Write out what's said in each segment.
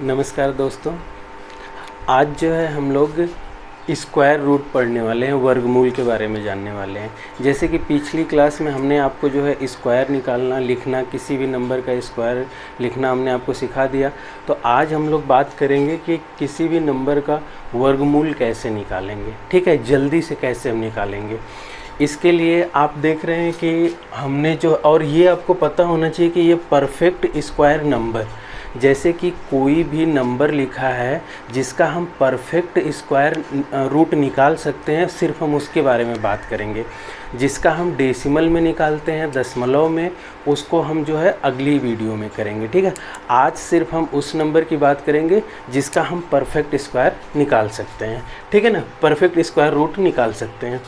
नमस्कार दोस्तों। आज जो है हम लोग स्क्वायर रूट पढ़ने वाले हैं, वर्गमूल के बारे में जानने वाले हैं। जैसे कि पिछली क्लास में हमने आपको जो है स्क्वायर निकालना, लिखना, किसी भी नंबर का स्क्वायर लिखना हमने आपको सिखा दिया। तो आज हम लोग बात करेंगे कि किसी भी नंबर का वर्गमूल कैसे निकालेंगे। ठीक है, जल्दी से कैसे हम निकालेंगे। इसके लिए आप देख रहे हैं कि हमने जो, और ये आपको पता होना चाहिए कि ये परफेक्ट स्क्वायर नंबर, जैसे कि कोई भी नंबर लिखा है जिसका हम परफेक्ट स्क्वायर रूट निकाल सकते हैं, सिर्फ हम उसके बारे में बात करेंगे। जिसका हम डेसिमल में निकालते हैं, दशमलव में, उसको हम जो है अगली वीडियो में करेंगे। ठीक है, आज सिर्फ हम उस नंबर की बात करेंगे जिसका हम परफेक्ट स्क्वायर निकाल सकते हैं। ठीक है ना, परफेक्ट स्क्वायर रूट निकाल सकते हैं।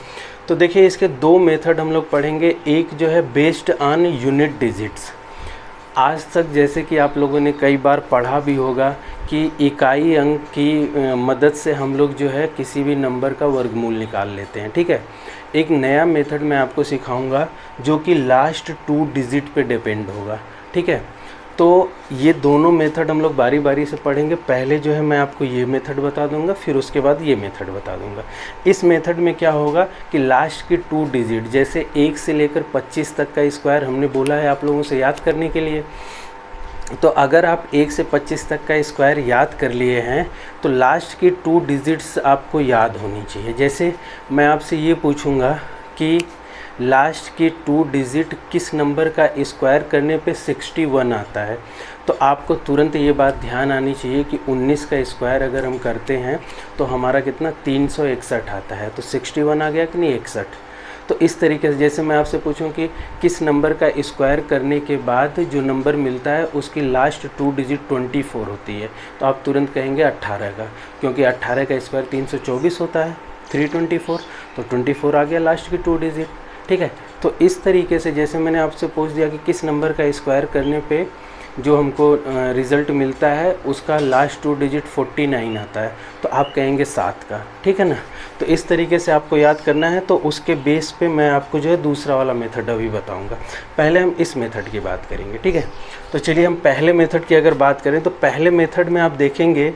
तो देखिए, इसके दो मेथड हम लोग पढ़ेंगे। एक जो है बेस्ड ऑन यूनिट डिजिट्स। आज तक जैसे कि आप लोगों ने कई बार पढ़ा भी होगा कि इकाई अंक की मदद से हम लोग जो है किसी भी नंबर का वर्गमूल निकाल लेते हैं। ठीक है, एक नया मेथड मैं आपको सिखाऊंगा जो कि लास्ट 2 डिजिट पे डिपेंड होगा। ठीक है, तो ये दोनों मेथड हम लोग बारी बारी से पढ़ेंगे। पहले जो है मैं आपको ये मेथड बता दूंगा, फिर उसके बाद ये मेथड बता दूंगा। इस मेथड में क्या होगा कि लास्ट की 2 डिजिट, जैसे 1 से लेकर 25 तक का स्क्वायर हमने बोला है आप लोगों से याद करने के लिए। तो अगर आप 1 से 25 तक का स्क्वायर याद कर लिए हैं तो लास्ट की 2 डिजिट्स आपको याद होनी चाहिए। जैसे मैं आपसे ये पूछूंगा कि लास्ट की 2 डिजिट किस नंबर का स्क्वायर करने पे 61 आता है, तो आपको तुरंत ये बात ध्यान आनी चाहिए कि 19 का स्क्वायर अगर हम करते हैं तो हमारा कितना 361 आता है। तो 61 आ गया कि नहीं, 61। तो इस तरीके से जैसे मैं आपसे पूछूं कि किस नंबर का स्क्वायर करने के बाद जो नंबर मिलता है उसकी लास्ट 2 डिजिट 24 होती है, तो आप तुरंत कहेंगे 18 का, क्योंकि 18 का स्क्वायर 324 होता है, 324। तो 24 आ गया लास्ट की 2 डिजिट। ठीक है, तो इस तरीके से जैसे मैंने आपसे पूछ दिया कि किस नंबर का स्क्वायर करने पे जो हमको रिज़ल्ट मिलता है उसका लास्ट 2 डिजिट 49 आता है, तो आप कहेंगे 7 का। ठीक है ना, तो इस तरीके से आपको याद करना है। तो उसके बेस पे मैं आपको जो है दूसरा वाला मेथड अभी बताऊंगा। पहले हम इस मेथड की बात करेंगे। ठीक है, तो चलिए हम पहले मेथड की अगर बात करें तो पहले मेथड में आप देखेंगे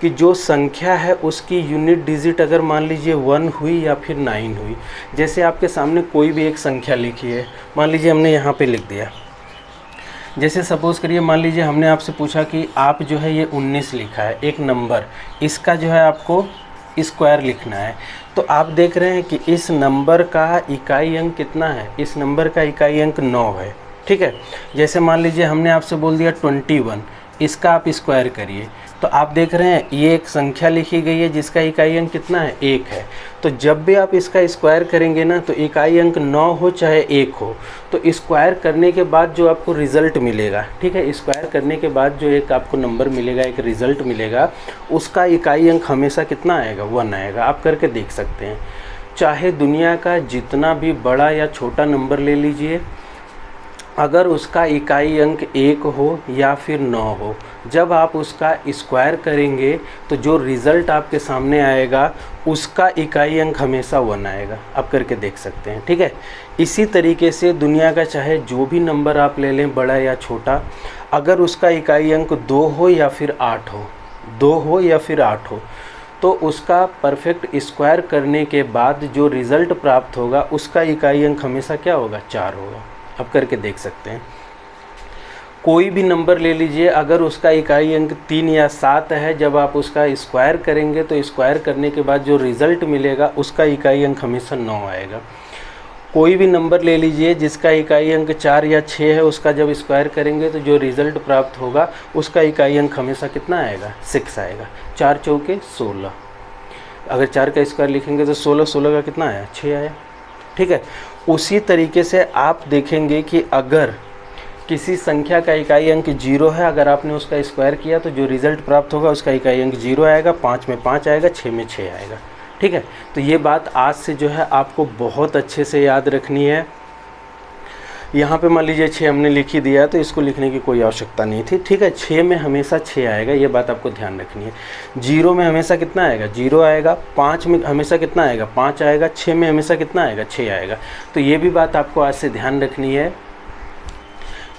कि जो संख्या है उसकी यूनिट डिजिट अगर मान लीजिए 1 हुई या फिर 9 हुई। जैसे आपके सामने कोई भी एक संख्या लिखी है, मान लीजिए हमने यहाँ पे लिख दिया। जैसे सपोज़ करिए, मान लीजिए हमने आपसे पूछा कि आप जो है ये 19 लिखा है एक नंबर, इसका जो है आपको स्क्वायर लिखना है। तो आप देख रहे हैं कि इस नंबर का इकाई अंक कितना है, इस नंबर का इकाई अंक 9 है। ठीक है, जैसे मान लीजिए हमने आपसे बोल दिया 21, इसका आप स्क्वायर करिए। तो आप देख रहे हैं ये एक संख्या लिखी गई है जिसका इकाई अंक कितना है, 1 है। तो जब भी आप इसका स्क्वायर करेंगे ना, तो इकाई अंक 9 हो चाहे 1 हो, तो स्क्वायर करने के बाद जो आपको रिज़ल्ट मिलेगा, ठीक है, स्क्वायर करने के बाद जो एक आपको नंबर मिलेगा, एक रिज़ल्ट मिलेगा, उसका इकाई अंक हमेशा कितना आएगा, 1 आएगा। आप करके देख सकते हैं। चाहे दुनिया का जितना भी बड़ा या छोटा नंबर ले लीजिए, अगर उसका इकाई अंक 1 हो या फिर 9 हो, जब आप उसका स्क्वायर करेंगे तो जो रिज़ल्ट आपके सामने आएगा उसका इकाई अंक हमेशा 1 आएगा। आप करके देख सकते हैं। ठीक है, इसी तरीके से दुनिया का चाहे जो भी नंबर आप ले लें, बड़ा या छोटा, अगर उसका इकाई अंक 2 हो या फिर 8 हो, 2 हो या फिर 8 हो, तो उसका परफेक्ट स्क्वायर करने के बाद जो रिज़ल्ट प्राप्त होगा उसका इकाई अंक हमेशा क्या होगा, 4 होगा। आप करके देख सकते हैं। कोई भी नंबर ले लीजिए, अगर उसका इकाई अंक 3 या 7 है, जब आप उसका स्क्वायर करेंगे तो स्क्वायर करने के बाद जो रिज़ल्ट मिलेगा उसका इकाई अंक हमेशा 9 आएगा। कोई भी नंबर ले लीजिए जिसका इकाई अंक 4 या 6 है, उसका जब स्क्वायर करेंगे तो जो रिज़ल्ट प्राप्त होगा उसका इकाई अंक हमेशा कितना आएगा, 6 आएगा। 4 चौके 16, अगर 4 का स्क्वायर लिखेंगे तो 16, 16 का कितना आया, 6 आया। ठीक है, उसी तरीके से आप देखेंगे कि अगर किसी संख्या का इकाई अंक 0 है, अगर आपने उसका स्क्वायर किया तो जो रिज़ल्ट प्राप्त होगा उसका इकाई अंक 0 आएगा, 5 में 5 आएगा, 6 में 6 आएगा। ठीक है, तो ये बात आज से जो है आपको बहुत अच्छे से याद रखनी है। यहाँ पे मान लीजिए 6 हमने लिख ही दिया है तो इसको लिखने की कोई आवश्यकता नहीं थी। ठीक है, 6 में हमेशा 6 आएगा, ये बात आपको ध्यान रखनी है। 0 में हमेशा कितना आएगा, 0 आएगा। 5 में हमेशा कितना आएगा, 5 आएगा। 6 में हमेशा कितना आएगा, 6 आएगा। तो ये भी बात आपको आज से ध्यान रखनी है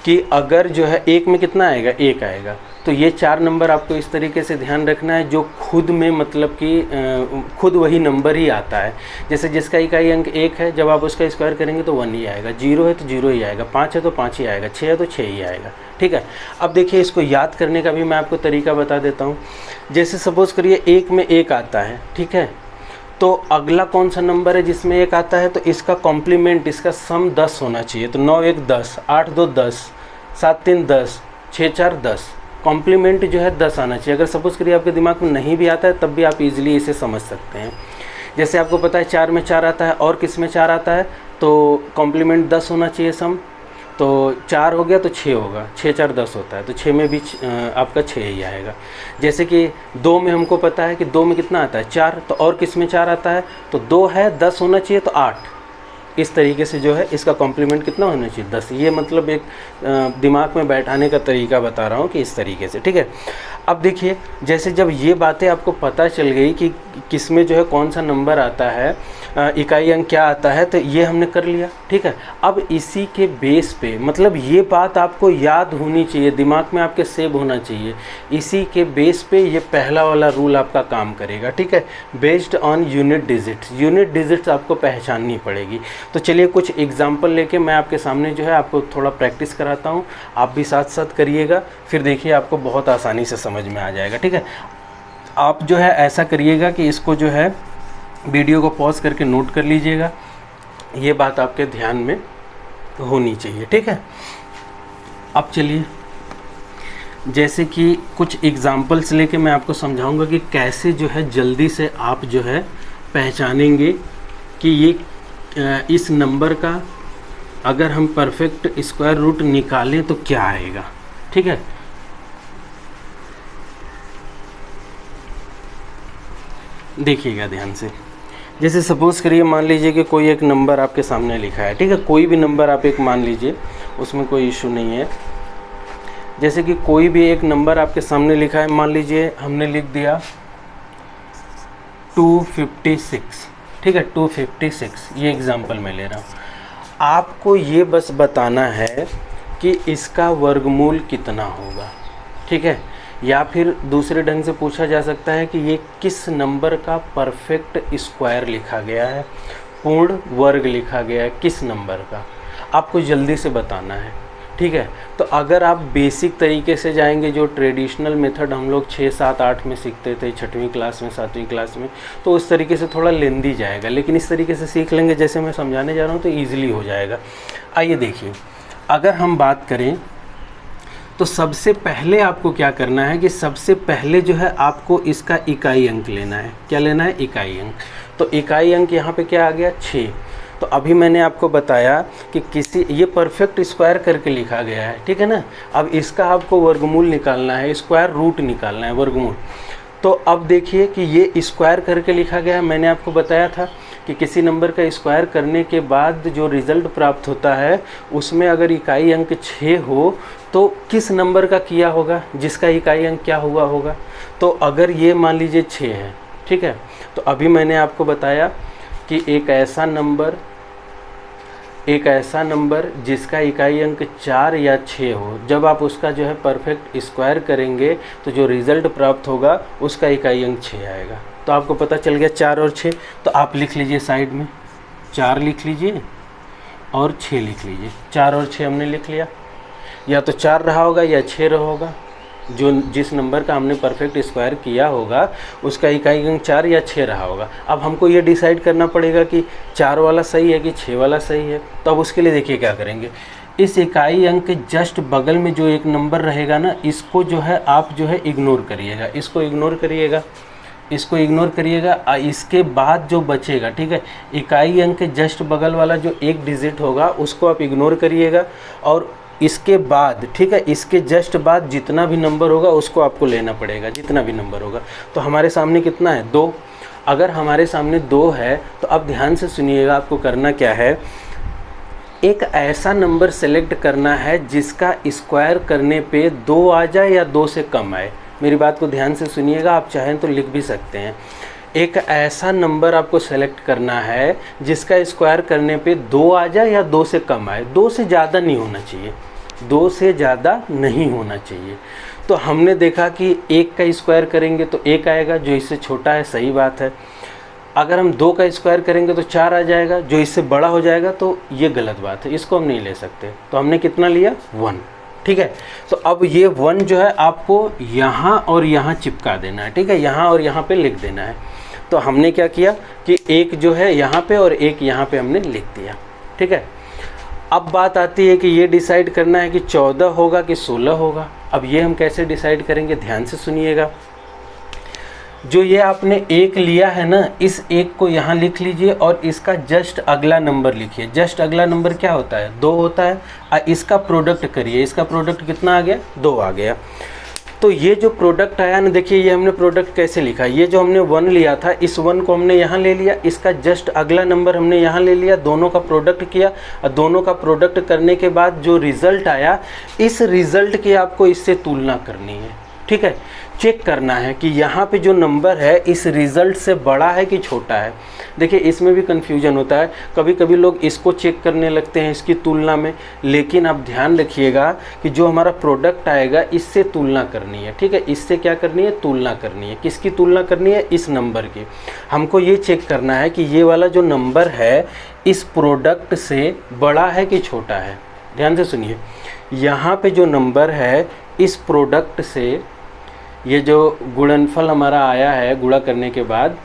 कि अगर जो है एक में कितना आएगा, एक आएगा, तो ये 4 नंबर आपको इस तरीके से ध्यान रखना है जो खुद में मतलब कि खुद वही नंबर ही आता है। जैसे जिसका इकाई अंक 1 है, जब आप उसका स्क्वायर करेंगे तो 1 ही आएगा, 0 है तो 0 ही आएगा, 5 है तो 5 ही आएगा, 6 है तो 6 ही आएगा। ठीक है, अब देखिए इसको याद करने का भी मैं आपको तरीका बता देता हूँ। जैसे सपोज़ करिए 1 में 1 आता है, ठीक है, तो अगला कौन सा नंबर है जिसमें 1 आता है, तो इसका कॉम्प्लीमेंट, इसका सम 10 होना चाहिए। तो 9 1 10, 8 2 10, 7 3 10, 6 4 10, कॉम्प्लीमेंट जो है 10 आना चाहिए। अगर सपोज़ करिए आपके दिमाग में नहीं भी आता है तब भी आप इजीली इसे समझ सकते हैं। जैसे आपको पता है 4 में 4 आता है और किस में 4 आता है, तो कॉम्प्लीमेंट 10 होना चाहिए सम, तो 4 हो गया तो 6 होगा, 6 4 10 होता है, तो 6 में भी आपका 6 ही आएगा। जैसे कि 2 में हमको पता है कि 2 में कितना आता है, 4, तो और किस में 4 आता है, तो 2 है, 10 होना चाहिए तो 8। इस तरीके से जो है इसका कॉम्प्लीमेंट कितना होना चाहिए, 10। ये मतलब एक दिमाग में बैठाने का तरीका बता रहा हूँ कि इस तरीके से। ठीक है, अब देखिए जैसे जब ये बातें आपको पता चल गई कि किस में जो है कौन सा नंबर आता है, इकाई अंक क्या आता है, तो ये हमने कर लिया। ठीक है, अब इसी के बेस पे मतलब ये बात आपको याद होनी चाहिए, दिमाग में आपके सेव होना चाहिए। इसी के बेस पे ये पहला वाला रूल आपका काम करेगा। ठीक है, based on unit digits, unit digits आपको पहचाननी पड़ेगी। तो चलिए कुछ एग्जाम्पल लेके मैं आपके सामने जो है आपको थोड़ा प्रैक्टिस कराता हूँ, आप भी साथ साथ करिएगा, फिर देखिए आपको बहुत आसानी से समझ में आ जाएगा। ठीक है, आप जो है ऐसा करिएगा कि इसको जो है वीडियो को पॉज करके नोट कर लीजिएगा, ये बात आपके ध्यान में होनी चाहिए। ठीक है, अब चलिए जैसे कि कुछ एग्जाम्पल्स लेके मैं आपको समझाऊंगा कि कैसे जो है जल्दी से आप जो है पहचानेंगे कि ये इस नंबर का अगर हम परफेक्ट स्क्वायर रूट निकालें तो क्या आएगा। ठीक है, देखिएगा ध्यान से। जैसे सपोज़ करिए मान लीजिए कि कोई एक नंबर आपके सामने लिखा है। ठीक है, कोई भी नंबर आप एक मान लीजिए, उसमें कोई इशू नहीं है। जैसे कि कोई भी एक नंबर आपके सामने लिखा है, मान लीजिए हमने लिख दिया 256। ठीक है, 256, ये एग्जांपल मैं ले रहा हूँ। आपको ये बस बताना है कि इसका वर्गमूल कितना होगा। ठीक है, या फिर दूसरे ढंग से पूछा जा सकता है कि ये किस नंबर का परफेक्ट स्क्वायर लिखा गया है, पूर्ण वर्ग लिखा गया है, किस नंबर का, आपको जल्दी से बताना है। ठीक है, तो अगर आप बेसिक तरीके से जाएंगे, जो ट्रेडिशनल मेथड हम लोग 6 7 8 में सीखते थे, 6वीं क्लास में 7वीं क्लास में, तो उस तरीके से थोड़ा लेंदी जाएगा। लेकिन इस तरीके से सीख लेंगे जैसे मैं समझाने जा रहा हूँ तो ईजिली हो जाएगा। आइए देखिए, अगर हम बात करें तो सबसे पहले आपको क्या करना है कि सबसे पहले जो है आपको इसका इकाई अंक लेना है। क्या लेना है? इकाई अंक। तो इकाई अंक यहाँ पे क्या आ गया? 6। तो अभी मैंने आपको बताया कि ये परफेक्ट स्क्वायर करके लिखा गया है, ठीक है ना। अब इसका आपको वर्गमूल निकालना है, स्क्वायर रूट निकालना है, वर्गमूल। तो अब देखिए कि ये स्क्वायर करके लिखा गया है। मैंने आपको बताया था कि किसी नंबर का स्क्वायर करने के बाद जो रिज़ल्ट प्राप्त होता है उसमें अगर इकाई अंक 6 हो तो किस नंबर का किया होगा, जिसका इकाई अंक क्या हुआ होगा। तो अगर ये मान लीजिए 6 है, ठीक है, तो अभी मैंने आपको बताया कि एक ऐसा नंबर जिसका इकाई अंक 4 या 6 हो, जब आप उसका जो है परफेक्ट स्क्वायर करेंगे तो जो रिज़ल्ट प्राप्त होगा उसका इकाई अंक 6 आएगा। तो आपको पता चल गया 4 और 6। तो आप लिख लीजिए साइड में, 4 लिख लीजिए और 6 लिख लीजिए। 4 और 6 हमने लिख लिया, या तो 4 रहा होगा या 6 रहा होगा। जो जिस नंबर का हमने परफेक्ट स्क्वायर किया होगा उसका इकाई अंक 4 या 6 रहा होगा। अब हमको ये डिसाइड करना पड़ेगा कि 4 वाला सही है कि 6 वाला सही है। तो अब उसके लिए देखिए क्या करेंगे, इस इकाई अंक के जस्ट बगल में जो एक नंबर रहेगा ना, इसको जो है आप जो है इग्नोर करिएगा, इसको इग्नोर करिएगा, इसको इग्नोर करिएगा। इसके बाद जो बचेगा, ठीक है, इकाई अंक के जस्ट बगल वाला जो एक डिजिट होगा उसको आप इग्नोर करिएगा, और इसके बाद, ठीक है, इसके जस्ट बाद जितना भी नंबर होगा उसको आपको लेना पड़ेगा, जितना भी नंबर होगा। तो हमारे सामने कितना है? 2। अगर हमारे सामने 2 है तो अब ध्यान से सुनिएगा, आपको करना क्या है, एक ऐसा नंबर सेलेक्ट करना है जिसका स्क्वायर करने पे 2 आ जाए या 2 से कम आए। मेरी बात को ध्यान से सुनिएगा, आप चाहें तो लिख भी सकते हैं। एक ऐसा नंबर आपको सेलेक्ट करना है जिसका स्क्वायर करने पे 2 आ जाए या 2 से कम आए, 2 से ज़्यादा नहीं होना चाहिए। 2 से ज़्यादा नहीं होना चाहिए। तो हमने देखा कि 1 का स्क्वायर करेंगे तो 1 आएगा, जो इससे छोटा है, सही बात है। अगर हम 2 का स्क्वायर करेंगे तो 4 आ जाएगा, जो इससे बड़ा हो जाएगा, तो ये गलत बात है, इसको हम नहीं ले सकते। तो हमने कितना लिया? 1। ठीक है, तो अब ये 1 जो है आपको यहाँ और यहाँ चिपका देना है। ठीक है, यहाँ और यहाँ पे लिख देना है। तो हमने क्या किया कि एक जो है यहाँ पे और एक यहाँ पे हमने लिख दिया। ठीक है, अब बात आती है कि ये डिसाइड करना है कि 14 होगा कि 16 होगा। अब ये हम कैसे डिसाइड करेंगे, ध्यान से सुनिएगा। जो ये आपने 1 लिया है ना, इस 1 को यहाँ लिख लीजिए और इसका जस्ट अगला नंबर लिखिए। जस्ट अगला नंबर क्या होता है? 2 होता है। इसका प्रोडक्ट करिए, इसका प्रोडक्ट कितना आ गया? 2 आ गया। तो ये जो प्रोडक्ट आया ना, देखिए ये हमने प्रोडक्ट कैसे लिखा। ये जो हमने 1 लिया था, इस 1 को हमने यहाँ ले लिया, इसका जस्ट अगला नंबर हमने यहाँ ले लिया, दोनों का प्रोडक्ट किया और दोनों का प्रोडक्ट करने के बाद जो रिज़ल्ट आया, इस रिज़ल्ट की आपको इससे तुलना करनी है। ठीक है, चेक करना है कि यहाँ पे जो नंबर है इस रिज़ल्ट से बड़ा है कि छोटा है। देखिए इसमें भी कन्फ्यूजन होता है, कभी कभी लोग इसको चेक करने लगते हैं इसकी तुलना में, लेकिन आप ध्यान रखिएगा कि जो हमारा प्रोडक्ट आएगा इससे तुलना करनी है। ठीक है, इससे क्या करनी है? तुलना करनी है। किसकी तुलना करनी है? इस नंबर की। हमको ये चेक करना है कि ये वाला जो नंबर है इस प्रोडक्ट से बड़ा है कि छोटा है। ध्यान से सुनिए, यहाँ पे जो नंबर है इस प्रोडक्ट से, ये जो गुणनफल हमारा आया है गुणा करने के बाद,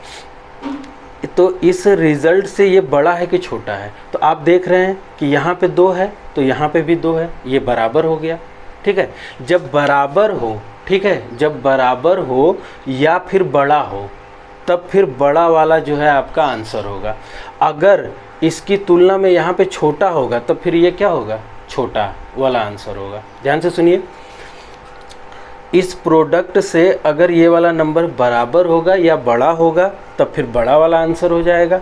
तो इस रिज़ल्ट से ये बड़ा है कि छोटा है। तो आप देख रहे हैं कि यहाँ पे 2 है तो यहाँ पे भी 2 है, ये बराबर हो गया। ठीक है, जब बराबर हो, ठीक है, जब बराबर हो या फिर बड़ा हो, तब फिर बड़ा वाला जो है आपका आंसर होगा। अगर इसकी तुलना में यहाँ पे छोटा होगा तब फिर ये क्या होगा? छोटा वाला आंसर होगा। ध्यान से सुनिए, इस प्रोडक्ट से अगर ये वाला नंबर बराबर होगा या बड़ा होगा तब फिर बड़ा वाला आंसर हो जाएगा।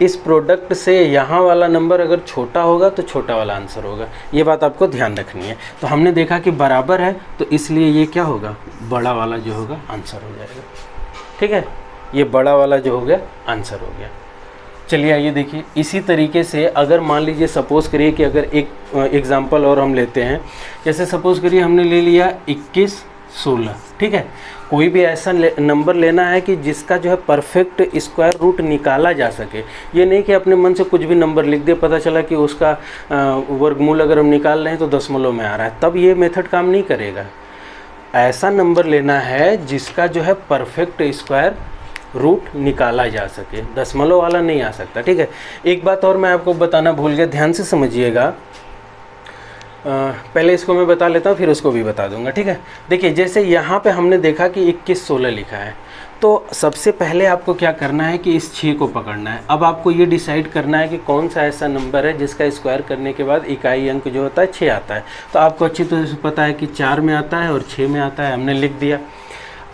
इस प्रोडक्ट से यहाँ वाला नंबर अगर छोटा होगा तो छोटा वाला आंसर होगा। ये बात आपको ध्यान रखनी है। तो हमने देखा कि बराबर है तो इसलिए ये क्या होगा? बड़ा वाला जो होगा आंसर हो जाएगा। ठीक है, ये बड़ा वाला जो हो गया आंसर हो गया। चलिए आइए देखिए, इसी तरीके से अगर मान लीजिए सपोज़ करिए कि अगर एक एग्ज़ाम्पल और हम लेते हैं, जैसे सपोज़ करिए हमने ले लिया 21, 16। ठीक है, कोई भी ऐसा नंबर लेना है कि जिसका जो है परफेक्ट स्क्वायर रूट निकाला जा सके। ये नहीं कि अपने मन से कुछ भी नंबर लिख दे, पता चला कि उसका वर्गमूल अगर हम निकाल रहे हैं तो दशमलव में आ रहा है, तब ये मेथड काम नहीं करेगा। ऐसा नंबर लेना है जिसका जो है परफेक्ट स्क्वायर रूट निकाला जा सके, दशमलव वाला नहीं आ सकता। ठीक है, एक बात और मैं आपको बताना भूल गया, ध्यान से समझिएगा। पहले इसको मैं बता लेता हूँ फिर उसको भी बता दूंगा। ठीक है, देखिए जैसे यहाँ पे हमने देखा कि 21, 16 लिखा है, तो सबसे पहले आपको क्या करना है कि इस 6 को पकड़ना है। अब आपको ये डिसाइड करना है कि कौन सा ऐसा नंबर है जिसका स्क्वायर करने के बाद इकाई अंक जो होता है 6 आता है। तो आपको अच्छी तरह से पता है कि 4 में आता है और 6 में आता है, हमने लिख दिया।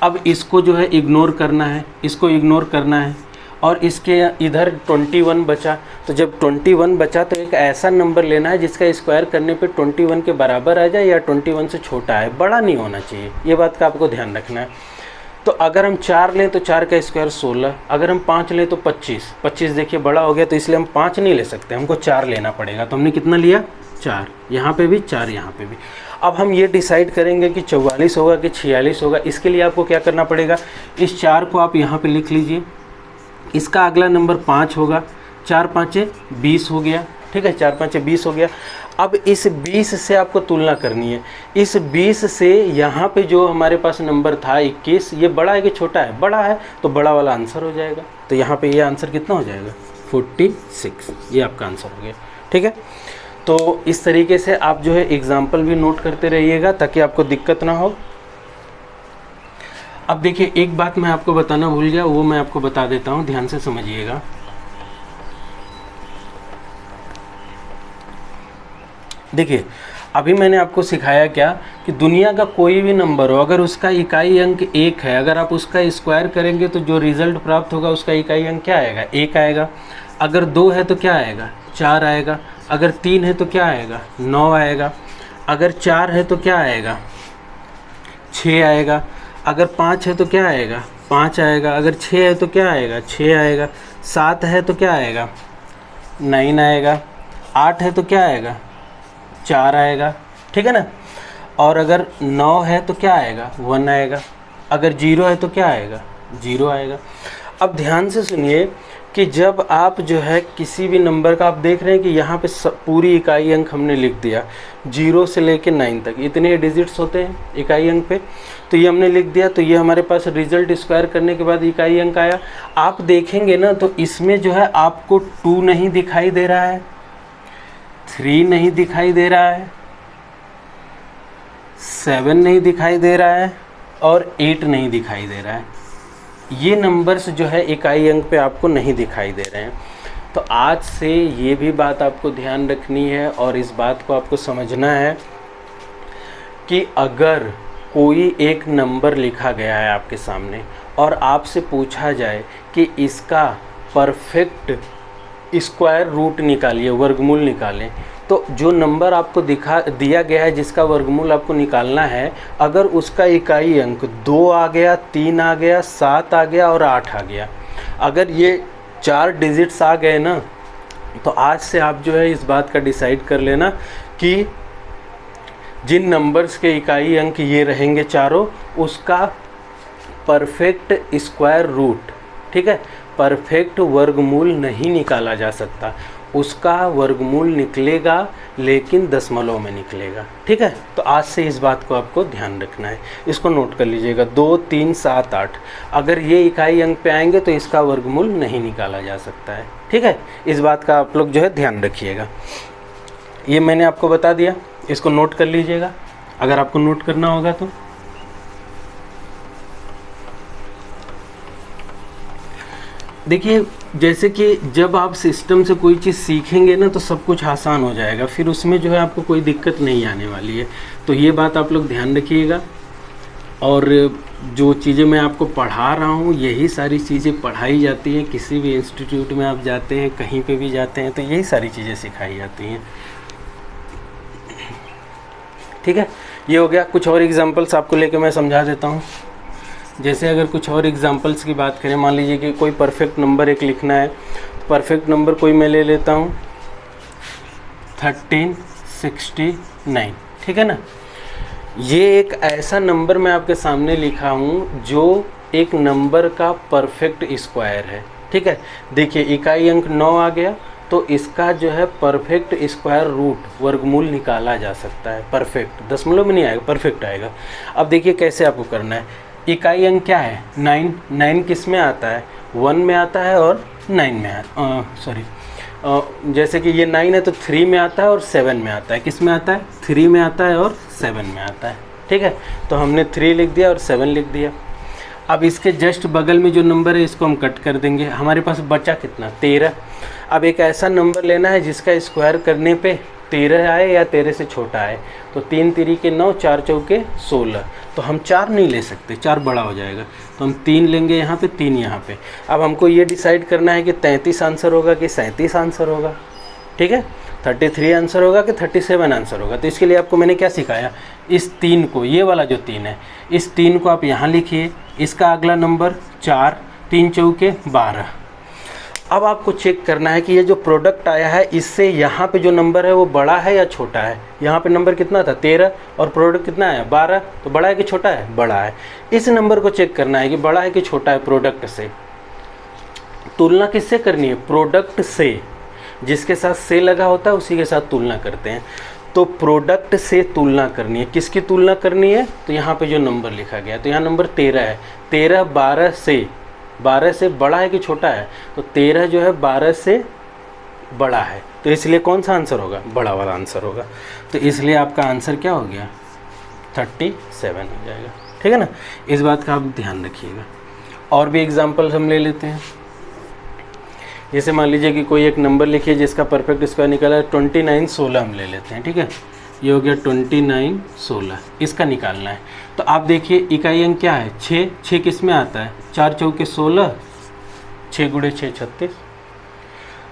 अब इसको जो है इग्नोर करना है, इसको इग्नोर करना है और इसके इधर 21 बचा। तो जब 21 बचा तो एक ऐसा नंबर लेना है जिसका स्क्वायर करने पे 21 के बराबर आ जाए या 21 से छोटा है, बड़ा नहीं होना चाहिए। ये बात का आपको ध्यान रखना है। तो अगर हम 4 लें तो 4 का स्क्वायर 16, अगर हम 5 लें तो 25। 25 देखिए बड़ा हो गया तो इसलिए हम 5 नहीं ले सकते, हमको 4 लेना पड़ेगा। तो हमने कितना लिया? 4। यहाँ पे भी 4, यहाँ पे भी। अब हम ये डिसाइड करेंगे कि 44 होगा कि 46 होगा। इसके लिए आपको क्या करना पड़ेगा, इस 4 को आप यहाँ पे लिख लीजिए, इसका अगला नंबर 5 होगा। 4 5 20 हो गया। ठीक है, 4 5 20 हो गया। अब इस 20 से आपको तुलना करनी है। इस 20 से यहाँ पे जो हमारे पास नंबर था 21, ये बड़ा है कि छोटा है? बड़ा है, तो बड़ा वाला आंसर हो जाएगा। तो यहाँ पे ये आंसर कितना हो जाएगा? 46। ये आपका आंसर हो गया। ठीक है, तो इस तरीके से आप जो है एग्जाम्पल भी नोट करते रहिएगा ताकि आपको दिक्कत ना हो। अब देखिए एक बात मैं आपको बताना भूल गया, वो मैं आपको बता देता हूँ, ध्यान से समझिएगा। देखिए अभी मैंने आपको सिखाया क्या कि दुनिया का कोई भी नंबर हो, अगर उसका इकाई अंक 1 है, अगर आप उसका स्क्वायर करेंगे तो जो रिज़ल्ट प्राप्त होगा उसका इकाई अंक क्या आएगा? 1 आएगा। अगर 2 है तो क्या आएगा? 4 आएगा। अगर 3 है तो क्या आएगा? 9 आएगा। अगर 4 है तो क्या आएगा? 6 आएगा। अगर 5 है तो क्या आएगा? 5 आएगा। अगर 6 है तो क्या आएगा? 6 आएगा। 7 है तो क्या आएगा? 9 आएगा। 8 है तो क्या आएगा? 4 आएगा। ठीक है ना। और अगर 9 है तो क्या आएगा, 1 आएगा। अगर 0 है तो क्या आएगा, 0 आएगा। अब ध्यान से सुनिए कि जब आप जो है किसी भी नंबर का, आप देख रहे हैं कि यहाँ पे पूरी इकाई अंक हमने लिख दिया, 0 से लेके 9 तक इतने डिजिट्स होते हैं इकाई अंक पे, तो ये हमने लिख दिया। तो ये हमारे पास रिजल्ट स्क्वायर करने के बाद इकाई अंक आया। आप देखेंगे ना तो इसमें जो है आपको 2 नहीं दिखाई दे रहा है, 3 नहीं दिखाई दे रहा है, 7 नहीं दिखाई दे रहा है और 8 नहीं दिखाई दे रहा है। ये नंबर्स जो है इकाई अंक पे आपको नहीं दिखाई दे रहे हैं। तो आज से ये भी बात आपको ध्यान रखनी है और इस बात को आपको समझना है कि अगर कोई एक नंबर लिखा गया है आपके सामने और आपसे पूछा जाए कि इसका परफेक्ट स्क्वायर रूट निकालिए, वर्गमूल निकालें, तो जो नंबर आपको दिया गया है जिसका वर्गमूल आपको निकालना है, अगर उसका इकाई अंक 2 आ गया, 3 आ गया, 7 आ गया और 8 आ गया, अगर ये 4 डिजिट्स आ गए ना, तो आज से आप जो है इस बात का डिसाइड कर लेना कि जिन नंबर्स के इकाई अंक ये रहेंगे चारों, उसका परफेक्ट स्क्वायर रूट, ठीक है, परफेक्ट वर्गमूल नहीं निकाला जा सकता। उसका वर्गमूल निकलेगा लेकिन दशमलव में निकलेगा, ठीक है। तो आज से इस बात को आपको ध्यान रखना है, इसको नोट कर लीजिएगा। 2, 3, 7, 8 अगर ये इकाई अंक पे आएंगे तो इसका वर्गमूल नहीं निकाला जा सकता है, ठीक है। इस बात का आप लोग जो है ध्यान रखिएगा। ये मैंने आपको बता दिया, इसको नोट कर लीजिएगा अगर आपको नोट करना होगा तो। देखिए, जैसे कि जब आप सिस्टम से कोई चीज़ सीखेंगे ना तो सब कुछ आसान हो जाएगा, फिर उसमें जो है आपको कोई दिक्कत नहीं आने वाली है। तो ये बात आप लोग ध्यान रखिएगा। और जो चीज़ें मैं आपको पढ़ा रहा हूँ, यही सारी चीज़ें पढ़ाई जाती हैं। किसी भी इंस्टीट्यूट में आप जाते हैं, कहीं पे भी जाते हैं, तो यही सारी चीज़ें सिखाई जाती हैं, ठीक है। ये हो गया। कुछ और एग्जांपल्स आपको लेके मैं समझा देता हूँ। जैसे अगर कुछ और एग्जांपल्स की बात करें, मान लीजिए कि कोई परफेक्ट नंबर एक लिखना है, तो परफेक्ट नंबर कोई मैं ले लेता हूँ 1369, ठीक है ना। ये एक ऐसा नंबर मैं आपके सामने लिखा हूँ जो एक नंबर का परफेक्ट स्क्वायर है, ठीक है। देखिए, इकाई अंक 9 आ गया तो इसका जो है परफेक्ट स्क्वायर रूट, वर्गमूल निकाला जा सकता है। परफेक्ट, दशमलव में नहीं आएगा, परफेक्ट आएगा। अब देखिए कैसे आपको करना है। इकाई अंक क्या है, 9। 9 किस में आता है, 1 में आता है और 9 में जैसे कि ये 9 है तो 3 में आता है और 7 में आता है। किस में आता है, 3 में आता है और 7 में आता है, ठीक है। तो हमने 3 लिख दिया और 7 लिख दिया। अब इसके जस्ट बगल में जो नंबर है इसको हम कट कर देंगे। हमारे पास बचा कितना, 13। अब एक ऐसा नंबर लेना है जिसका स्क्वायर करने पे 13 आए या 13 से छोटा आए। तो 3 3 के 9, 4 चौके 16। तो हम 4 नहीं ले सकते, 4 बड़ा हो जाएगा, तो हम 3 लेंगे यहाँ पे, 3 यहाँ पे। अब हमको ये डिसाइड करना है कि 33 आंसर होगा कि 37 आंसर होगा, ठीक है। 33 आंसर होगा कि 37 आंसर होगा। तो इसके लिए आपको मैंने क्या सिखाया, इस 3 को, ये वाला जो 3 है, इस 3 को आप यहाँ लिखिए। इसका अगला नंबर 4, 3 चौके 12। अब आपको चेक करना है कि ये जो प्रोडक्ट आया है इससे यहाँ पे जो नंबर है वो बड़ा है या छोटा है। यहाँ पे नंबर कितना था, 13, और प्रोडक्ट कितना है, 12। तो बड़ा है कि छोटा है, बड़ा है। इस नंबर को चेक करना है कि बड़ा है कि छोटा है। प्रोडक्ट से तुलना किससे करनी है, प्रोडक्ट से। जिसके साथ से लगा होता है उसी के साथ तुलना करते हैं। तो प्रोडक्ट से तुलना करनी है। किसकी तुलना करनी है, तो यहाँ पे जो नंबर लिखा गया, तो यहाँ नंबर 13 है। 13 12 से बड़ा है कि छोटा है, तो 13 जो है 12 से बड़ा है। तो इसलिए कौन सा आंसर होगा, बड़ा वाला आंसर होगा। तो इसलिए आपका आंसर क्या हो गया, 37 हो जाएगा, ठीक है ना। इस बात का आप ध्यान रखिएगा। और भी एग्जाम्पल हम ले लेते हैं। जैसे मान लीजिए कि कोई एक नंबर लिखिए जिसका परफेक्ट स्क्वायर निकाला है 29 16 हम ले लेते हैं, ठीक है। ये हो गया 29 16, इसका निकालना है। तो आप देखिए इकाई अंक क्या है, 6। 6 किस में आता है, 4 चौके 16, 6 गुणे 6 36,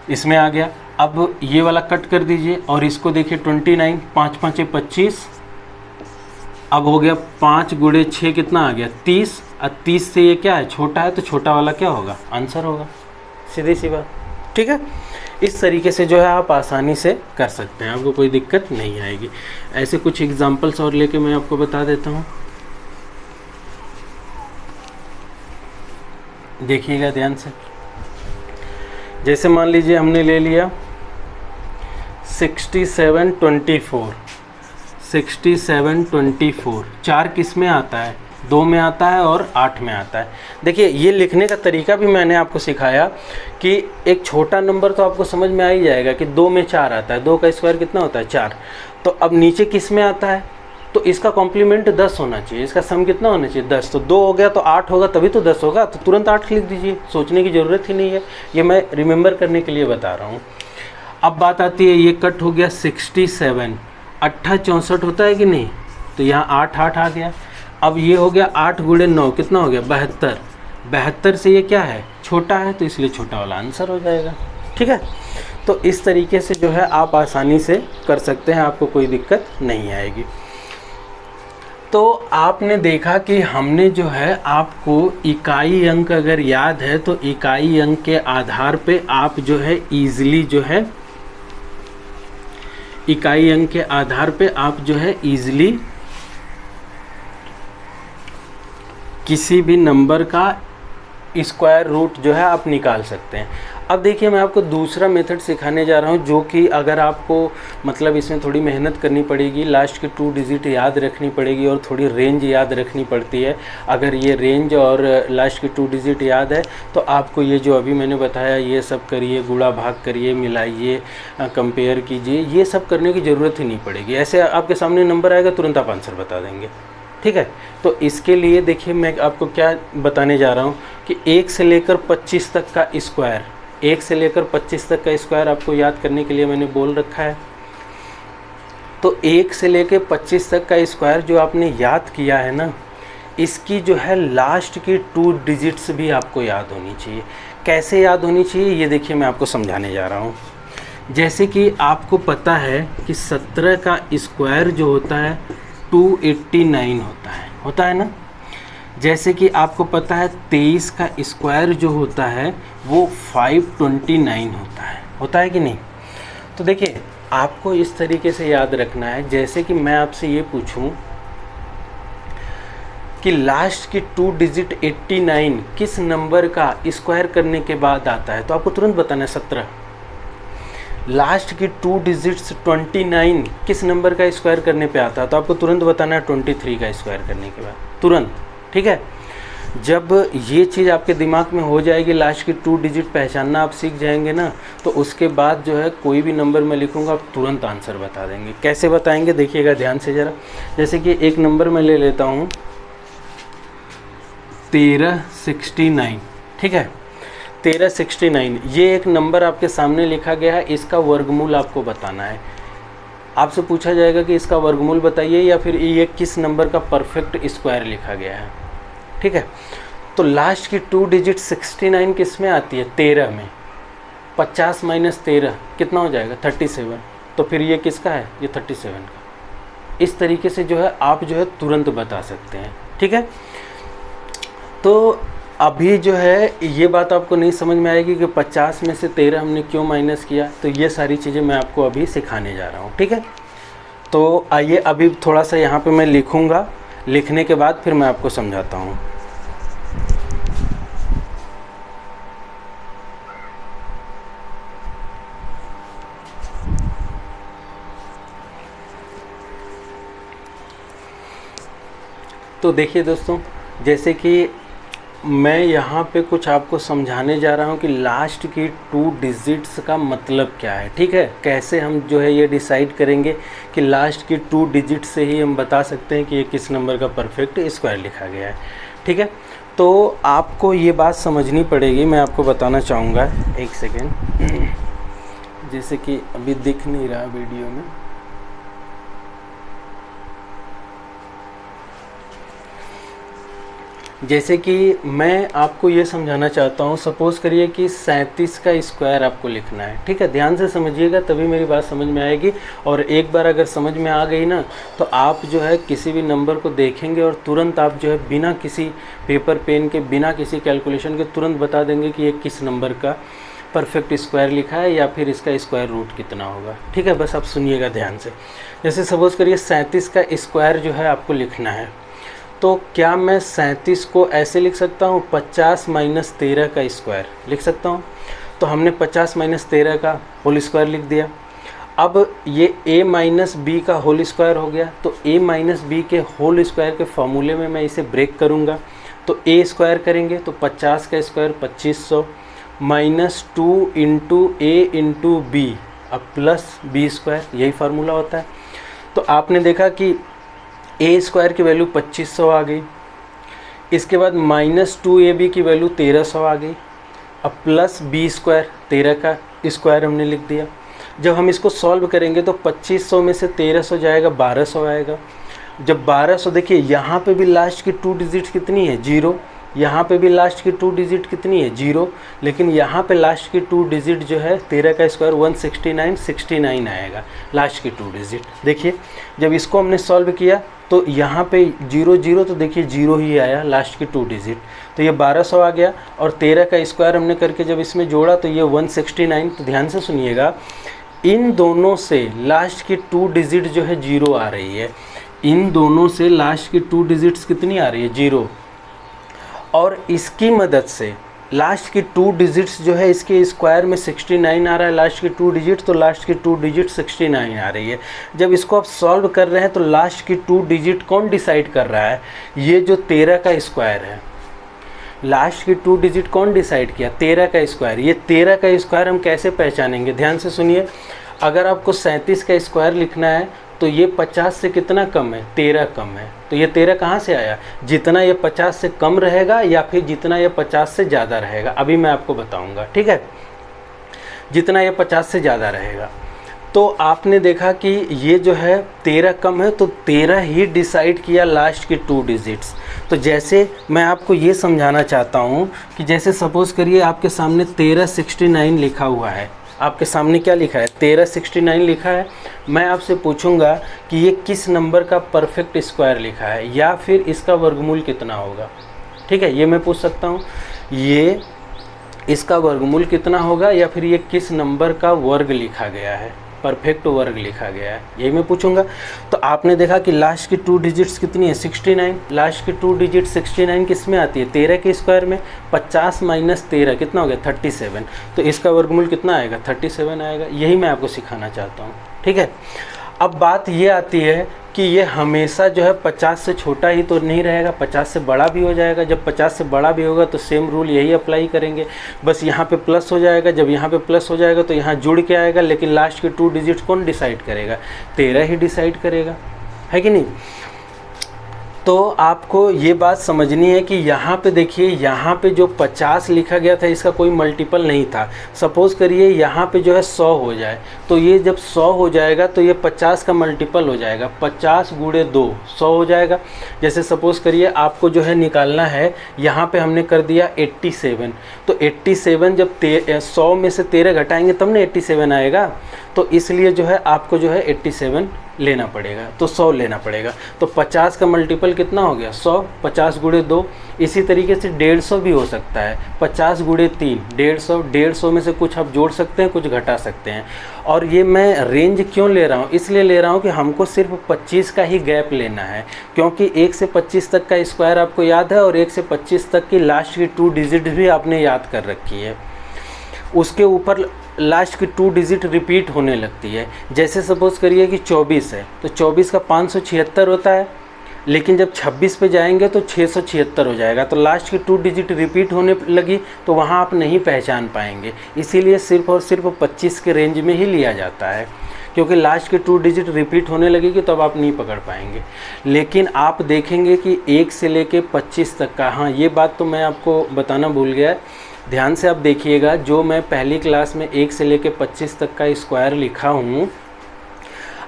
इसमें आ गया। अब ये वाला कट कर दीजिए और इसको देखिए 29, 5 5 25। अब हो गया 5 गुणे 6 कितना आ गया, 30। और 30 से ये क्या है, छोटा है, तो छोटा वाला क्या होगा, आंसर होगा। सीधी सी बात, ठीक है। इस तरीके से जो है आप आसानी से कर सकते हैं, आपको कोई दिक्कत नहीं आएगी। ऐसे कुछ एग्जांपल्स और लेके मैं आपको बता देता हूँ, देखिएगा ध्यान से। जैसे मान लीजिए हमने ले लिया 6724, 6724 4 किस में आता है, 2 में आता है और 8 में आता है। देखिए ये लिखने का तरीका भी मैंने आपको सिखाया कि एक छोटा नंबर तो आपको समझ में आ ही जाएगा कि 2 में 4 आता है, 2 का स्क्वायर कितना होता है 4। तो अब नीचे किस में आता है, तो इसका कॉम्प्लीमेंट 10 होना चाहिए, इसका सम कितना होना चाहिए 10। तो 2 हो गया तो 8 होगा, तभी तो 10 होगा, तो तुरंत 8 लिख दीजिए, सोचने की ज़रूरत ही नहीं है, ये मैं रिमेंबर करने के लिए बता रहा हूँ। अब बात आती है, ये कट हो गया 67, 8 64 होता है कि नहीं, तो यहाँ 8 8 आ गया। अब ये हो गया 8 गुणे 9 कितना हो गया 72, 72 से ये क्या है छोटा है, तो इसलिए छोटा वाला आंसर हो जाएगा। ठीक है, तो इस तरीके से जो है आप आसानी से कर सकते हैं, आपको कोई दिक्कत नहीं आएगी। तो आपने देखा कि हमने जो है आपको इकाई अंक अगर याद है तो इकाई अंक के आधार पे आप जो है ईजिली जो है इकाई अंक के आधार पे आप जो है ईजिली किसी भी नंबर का स्क्वायर रूट जो है आप निकाल सकते हैं। अब देखिए मैं आपको दूसरा मेथड सिखाने जा रहा हूँ, जो कि अगर आपको मतलब इसमें थोड़ी मेहनत करनी पड़ेगी, लास्ट के 2 डिजिट याद रखनी पड़ेगी और थोड़ी रेंज याद रखनी पड़ती है। अगर ये रेंज और लास्ट के 2 डिजिट याद है तो आपको ये जो अभी मैंने बताया ये सब करिए, गुणा भाग करिए, मिलाइए, कंपेयर कीजिए, ये सब करने की ज़रूरत ही नहीं पड़ेगी। ऐसे आपके सामने नंबर आएगा तुरंत आप आंसर बता देंगे। ठीक है, तो इसके लिए देखिए मैं आपको क्या बताने जा रहा हूँ कि 1 से लेकर 25 तक का स्क्वायर, 1 से लेकर 25 तक का स्क्वायर आपको याद करने के लिए मैंने बोल रखा है। तो 1 से लेकर 25 तक का स्क्वायर जो आपने याद किया है ना, इसकी जो है लास्ट की 2 डिजिट्स भी आपको याद होनी चाहिए। कैसे याद होनी चाहिए ये देखिए मैं आपको समझाने जा रहा हूँ। जैसे कि आपको पता है कि 17 का स्क्वायर जो होता है 289 होता है ना। जैसे कि आपको पता है 23 का स्क्वायर जो होता है वो 529 होता है कि नहीं। तो देखिए आपको इस तरीके से याद रखना है, जैसे कि मैं आपसे ये पूछूं कि लास्ट की 2 डिजिट 89 किस नंबर का स्क्वायर करने के बाद आता है, तो आपको तुरंत बताना है 17। लास्ट की 2 डिजिट्स 29 किस नंबर का स्क्वायर करने पे आता है, तो आपको तुरंत बताना है 23 का स्क्वायर करने के बाद, तुरंत। ठीक है, जब ये चीज़ आपके दिमाग में हो जाएगी, लास्ट की 2 डिजिट पहचानना आप सीख जाएंगे ना, तो उसके बाद जो है कोई भी नंबर मैं लिखूंगा आप तुरंत आंसर बता देंगे। कैसे बताएंगे देखिएगा ध्यान से ज़रा। जैसे कि एक नंबर मैं ले लेता हूँ 1369। ठीक है, 1369 ये एक नंबर आपके सामने लिखा गया है, इसका वर्गमूल आपको बताना है। आपसे पूछा जाएगा कि इसका वर्गमूल बताइए या फिर ये किस नंबर का परफेक्ट स्क्वायर लिखा गया है। ठीक है, तो लास्ट की 2 डिजिट 69 किस में आती है 13 में, 50 माइनस 13 कितना हो जाएगा 37। तो फिर ये किसका है, ये 37 का। इस तरीके से जो है आप जो है तुरंत बता सकते हैं। ठीक है, तो अभी जो है ये बात आपको नहीं समझ में आएगी कि 50 में से 13 हमने क्यों माइनस किया, तो ये सारी चीज़ें मैं आपको अभी सिखाने जा रहा हूँ। ठीक है, तो आइए अभी थोड़ा सा यहाँ पे मैं लिखूँगा, लिखने के बाद फिर मैं आपको समझाता हूँ। तो देखिए दोस्तों, जैसे कि मैं यहाँ पे कुछ आपको समझाने जा रहा हूँ कि लास्ट की 2 डिजिट्स का मतलब क्या है। ठीक है, कैसे हम जो है ये डिसाइड करेंगे कि लास्ट की 2 डिजिट से ही हम बता सकते हैं कि ये किस नंबर का परफेक्ट स्क्वायर लिखा गया है। ठीक है, तो आपको ये बात समझनी पड़ेगी, मैं आपको बताना चाहूँगा। एक सेकेंड, जैसे कि अभी दिख नहीं रहा वीडियो में। जैसे कि मैं आपको ये समझाना चाहता हूँ, सपोज़ करिए कि 37 का स्क्वायर आपको लिखना है। ठीक है, ध्यान से समझिएगा तभी मेरी बात समझ में आएगी। और एक बार अगर समझ में आ गई ना, तो आप जो है किसी भी नंबर को देखेंगे और तुरंत आप जो है बिना किसी पेपर पेन के, बिना किसी कैलकुलेशन के तुरंत बता देंगे कि ये किस नंबर का परफेक्ट स्क्वायर लिखा है या फिर इसका स्क्वायर रूट कितना होगा। ठीक है, बस आप सुनिएगा ध्यान से। जैसे सपोज़ करिए 37 का स्क्वायर जो है आपको लिखना है, तो क्या मैं 37 को ऐसे लिख सकता हूँ, 50 माइनस 13 का स्क्वायर लिख सकता हूँ। तो हमने 50 माइनस 13 का होल स्क्वायर लिख दिया। अब ये a माइनस बी का होल स्क्वायर हो गया, तो a माइनस बी के होल स्क्वायर के फॉर्मूले में मैं इसे ब्रेक करूँगा, तो a स्क्वायर करेंगे तो 50 का स्क्वायर 2500 माइनस 2 इंटू ए इंटू बी अब प्लस बी स्क्वायर, यही फार्मूला होता है। तो आपने देखा कि a स्क्वायर की वैल्यू 2500 आ गई, इसके बाद माइनस 2ab की वैल्यू 1300 आ गई, अब प्लस बी स्क्वायर 13 का स्क्वायर हमने लिख दिया। जब हम इसको सॉल्व करेंगे तो 2500 में से 1300 जाएगा 1200 आएगा। जब 1200, देखिए यहाँ पे भी लास्ट की 2 डिजिट कितनी है, 0, यहाँ पे भी लास्ट की 2 डिजिट कितनी है, 0, लेकिन यहाँ पे लास्ट की 2 डिजिट जो है 13 का स्क्वायर 169 आएगा लास्ट की 2 डिजिट। देखिए जब इसको हमने सॉल्व किया तो यहाँ पे 0 0, तो देखिए 0 ही आया लास्ट की 2 डिजिट, तो ये 1200 आ गया। और 13 का स्क्वायर हमने करके जब इसमें जोड़ा तो ये 169। तो ध्यान से सुनिएगा, इन दोनों से लास्ट की 2 डिजिट जो है 0 आ रही है, इन दोनों से लास्ट की 2 डिजिट्स कितनी आ रही है, 0। और इसकी मदद से लास्ट की 2 डिजिट्स जो है, इसके स्क्वायर में 69 आ रहा है लास्ट की 2 डिजिट, तो लास्ट की 2 डिजिट 69 आ रही है। जब इसको आप सॉल्व कर रहे हैं तो लास्ट की 2 डिजिट कौन डिसाइड कर रहा है, ये जो 13 का स्क्वायर है, लास्ट की 2 डिजिट कौन डिसाइड किया, 13 का स्क्वायर। ये 13 का स्क्वायर हम कैसे पहचानेंगे, ध्यान से सुनिए। अगर आपको 37 का स्क्वायर लिखना है तो ये 50 से कितना कम है, 13 कम है, तो ये 13 कहाँ से आया, जितना ये 50 से कम रहेगा या फिर जितना ये 50 से ज़्यादा रहेगा, अभी मैं आपको बताऊंगा। ठीक है, जितना ये 50 से ज़्यादा रहेगा। तो आपने देखा कि ये जो है 13 कम है, तो 13 ही डिसाइड किया लास्ट की 2 डिजिट्स। तो जैसे मैं आपको ये समझाना चाहता हूँ कि जैसे सपोज़ करिए आपके सामने 1369 लिखा हुआ है, आपके सामने क्या लिखा है, 1369 लिखा है। मैं आपसे पूछूंगा कि ये किस नंबर का परफेक्ट स्क्वायर लिखा है या फिर इसका वर्गमूल कितना होगा। ठीक है, ये मैं पूछ सकता हूँ, ये इसका वर्गमूल कितना होगा या फिर ये किस नंबर का वर्ग लिखा गया है, परफेक्ट वर्ग लिखा गया है, यही मैं पूछूंगा। तो आपने देखा कि लास्ट की 2 डिजिट्स कितनी है, 69। लास्ट की 2 डिजिट 69 किस में आती है, 13 के स्क्वायर में। 50 माइनस 13 कितना हो गया, 37। तो इसका वर्गमूल कितना आएगा, 37 आएगा। यही मैं आपको सिखाना चाहता हूँ। ठीक है, अब बात ये आती है कि ये हमेशा जो है 50 से छोटा ही तो नहीं रहेगा, 50 से बड़ा भी हो जाएगा। जब 50 से बड़ा भी होगा तो सेम रूल यही अप्लाई करेंगे, बस यहाँ पे प्लस हो जाएगा। जब यहाँ पे प्लस हो जाएगा तो यहाँ जुड़ के आएगा, लेकिन लास्ट के 2 डिजिट्स कौन डिसाइड करेगा, 13 ही डिसाइड करेगा, है कि नहीं। तो आपको ये बात समझनी है कि यहाँ पे देखिए, यहाँ पे जो 50 लिखा गया था इसका कोई मल्टीपल नहीं था। सपोज़ करिए यहाँ पे जो है 100 हो जाए, तो ये जब 100 हो जाएगा तो ये 50 का मल्टीपल हो जाएगा, 50 गुणे 2 100 हो जाएगा। जैसे सपोज़ करिए आपको जो है निकालना है, यहाँ पे हमने कर दिया 87, तो 87 जब 100 में से 13 घटाएंगे तब ना 87 आएगा, तो इसलिए जो है आपको जो है 87 लेना पड़ेगा, तो 100 लेना पड़ेगा। तो 50 का मल्टीपल कितना हो गया, 100, 50 गुणे 2। इसी तरीके से 150 भी हो सकता है, 50 गुणे 3 150, 150 में से कुछ आप जोड़ सकते हैं, कुछ घटा सकते हैं। और ये मैं रेंज क्यों ले रहा हूँ, इसलिए ले रहा हूँ कि हमको सिर्फ 25 का ही गैप लेना है, क्योंकि 1 से 25 तक का स्क्वायर आपको याद है और 1 से 25 तक की लास्ट की 2 डिजिट भी आपने याद कर रखी है। उसके ऊपर लास्ट की 2 डिजिट रिपीट होने लगती है। जैसे सपोज़ करिए कि 24 है, तो 24 का 576 होता है, लेकिन जब 26 पे जाएंगे तो 676 हो जाएगा। तो लास्ट की 2 डिजिट रिपीट होने लगी तो वहाँ आप नहीं पहचान पाएंगे, इसीलिए सिर्फ और सिर्फ 25 के रेंज में ही लिया जाता है, क्योंकि लास्ट की 2 डिजिट रिपीट होने लगेगी तब आप नहीं पकड़ पाएंगे। लेकिन आप देखेंगे कि 1 से लेके 25 तक का, हाँ ये बात तो मैं आपको बताना भूल गया, ध्यान से आप देखिएगा, जो मैं पहली क्लास में 1 से लेके 25 तक का स्क्वायर लिखा हूँ,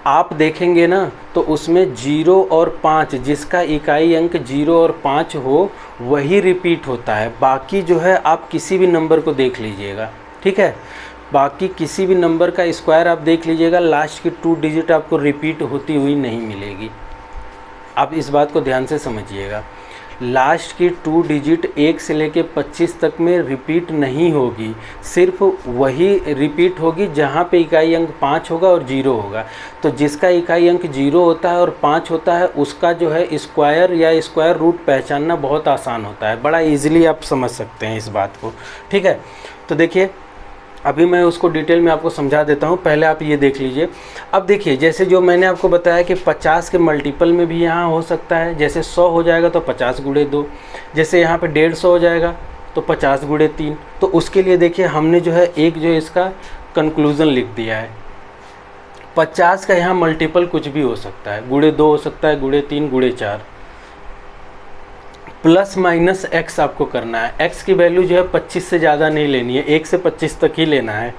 आप देखेंगे ना तो उसमें 0 और 5, जिसका इकाई अंक 0 और 5 हो वही रिपीट होता है। बाकी जो है आप किसी भी नंबर को देख लीजिएगा, ठीक है, बाकी किसी भी नंबर का स्क्वायर आप देख लीजिएगा, लास्ट की 2 डिजिट आपको रिपीट होती हुई नहीं मिलेगी। आप इस बात को ध्यान से समझिएगा, लास्ट की 2 डिजिट 1 से लेके 25 तक में रिपीट नहीं होगी, सिर्फ वही रिपीट होगी जहाँ पे इकाई अंक 5 होगा और 0 होगा। तो जिसका इकाई अंक 0 होता है और 5 होता है उसका जो है स्क्वायर या स्क्वायर रूट पहचानना बहुत आसान होता है, बड़ा इजीली आप समझ सकते हैं इस बात को, ठीक है। तो देखिए अभी मैं उसको डिटेल में आपको समझा देता हूँ, पहले आप ये देख लीजिए। अब देखिए जैसे जो मैंने आपको बताया कि 50 के मल्टीपल में भी यहाँ हो सकता है, जैसे 100 हो जाएगा तो 50 गुणे 2, जैसे यहाँ पे 150 हो जाएगा तो 50 गुणे 3। तो उसके लिए देखिए हमने जो है एक जो इसका कंक्लूज़न लिख दिया है, 50 का यहाँ मल्टीपल कुछ भी हो सकता है, गुणे 2 हो सकता है, गुणे 3, गुणे 4, प्लस माइनस x आपको करना है। x की वैल्यू जो है 25 से ज़्यादा नहीं लेनी है, 1 से 25 तक ही लेना है।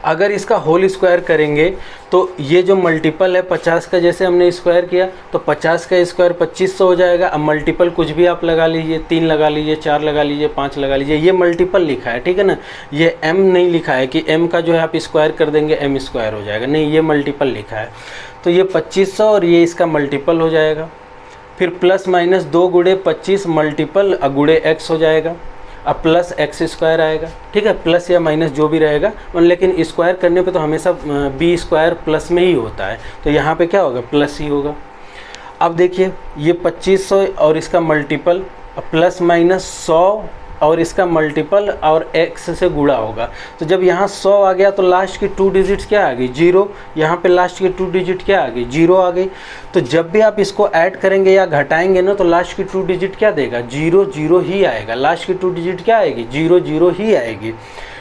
अगर इसका होल स्क्वायर करेंगे तो ये जो मल्टीपल है 50 का, जैसे हमने स्क्वायर किया तो 50 का स्क्वायर 2500 हो जाएगा। अब मल्टीपल कुछ भी आप लगा लीजिए, 3 लगा लीजिए, 4 लगा लीजिए, 5 लगा लीजिए, ये मल्टीपल लिखा है, ठीक है ना। ये m नहीं लिखा है कि m का जो है आप स्क्वायर कर देंगे m स्क्वायर हो जाएगा, नहीं, ये मल्टीपल लिखा है। तो ये 2500 और ये इसका मल्टीपल हो जाएगा। फिर प्लस माइनस 2 गुणे 25 मल्टीपल गुणे x हो जाएगा। अब प्लस एक्स स्क्वायर आएगा, ठीक है, प्लस या माइनस जो भी रहेगा, लेकिन स्क्वायर करने पे तो हमेशा बी स्क्वायर प्लस में ही होता है, तो यहाँ पे क्या होगा, प्लस ही होगा। अब देखिए ये 2500 और इसका मल्टीपल प्लस माइनस 100 और इसका मल्टीपल और x से गुणा होगा। तो जब यहाँ 100 आ गया तो लास्ट की 2 डिजिट्स क्या आ गई, 0। यहाँ पे लास्ट की 2 डिजिट क्या आ गई, 0 आ गई। तो जब भी आप इसको ऐड करेंगे या घटाएंगे ना तो लास्ट की 2 डिजिट क्या देगा, 0 0 ही आएगा। लास्ट की 2 डिजिट क्या आएगी, 0 0 ही आएगी।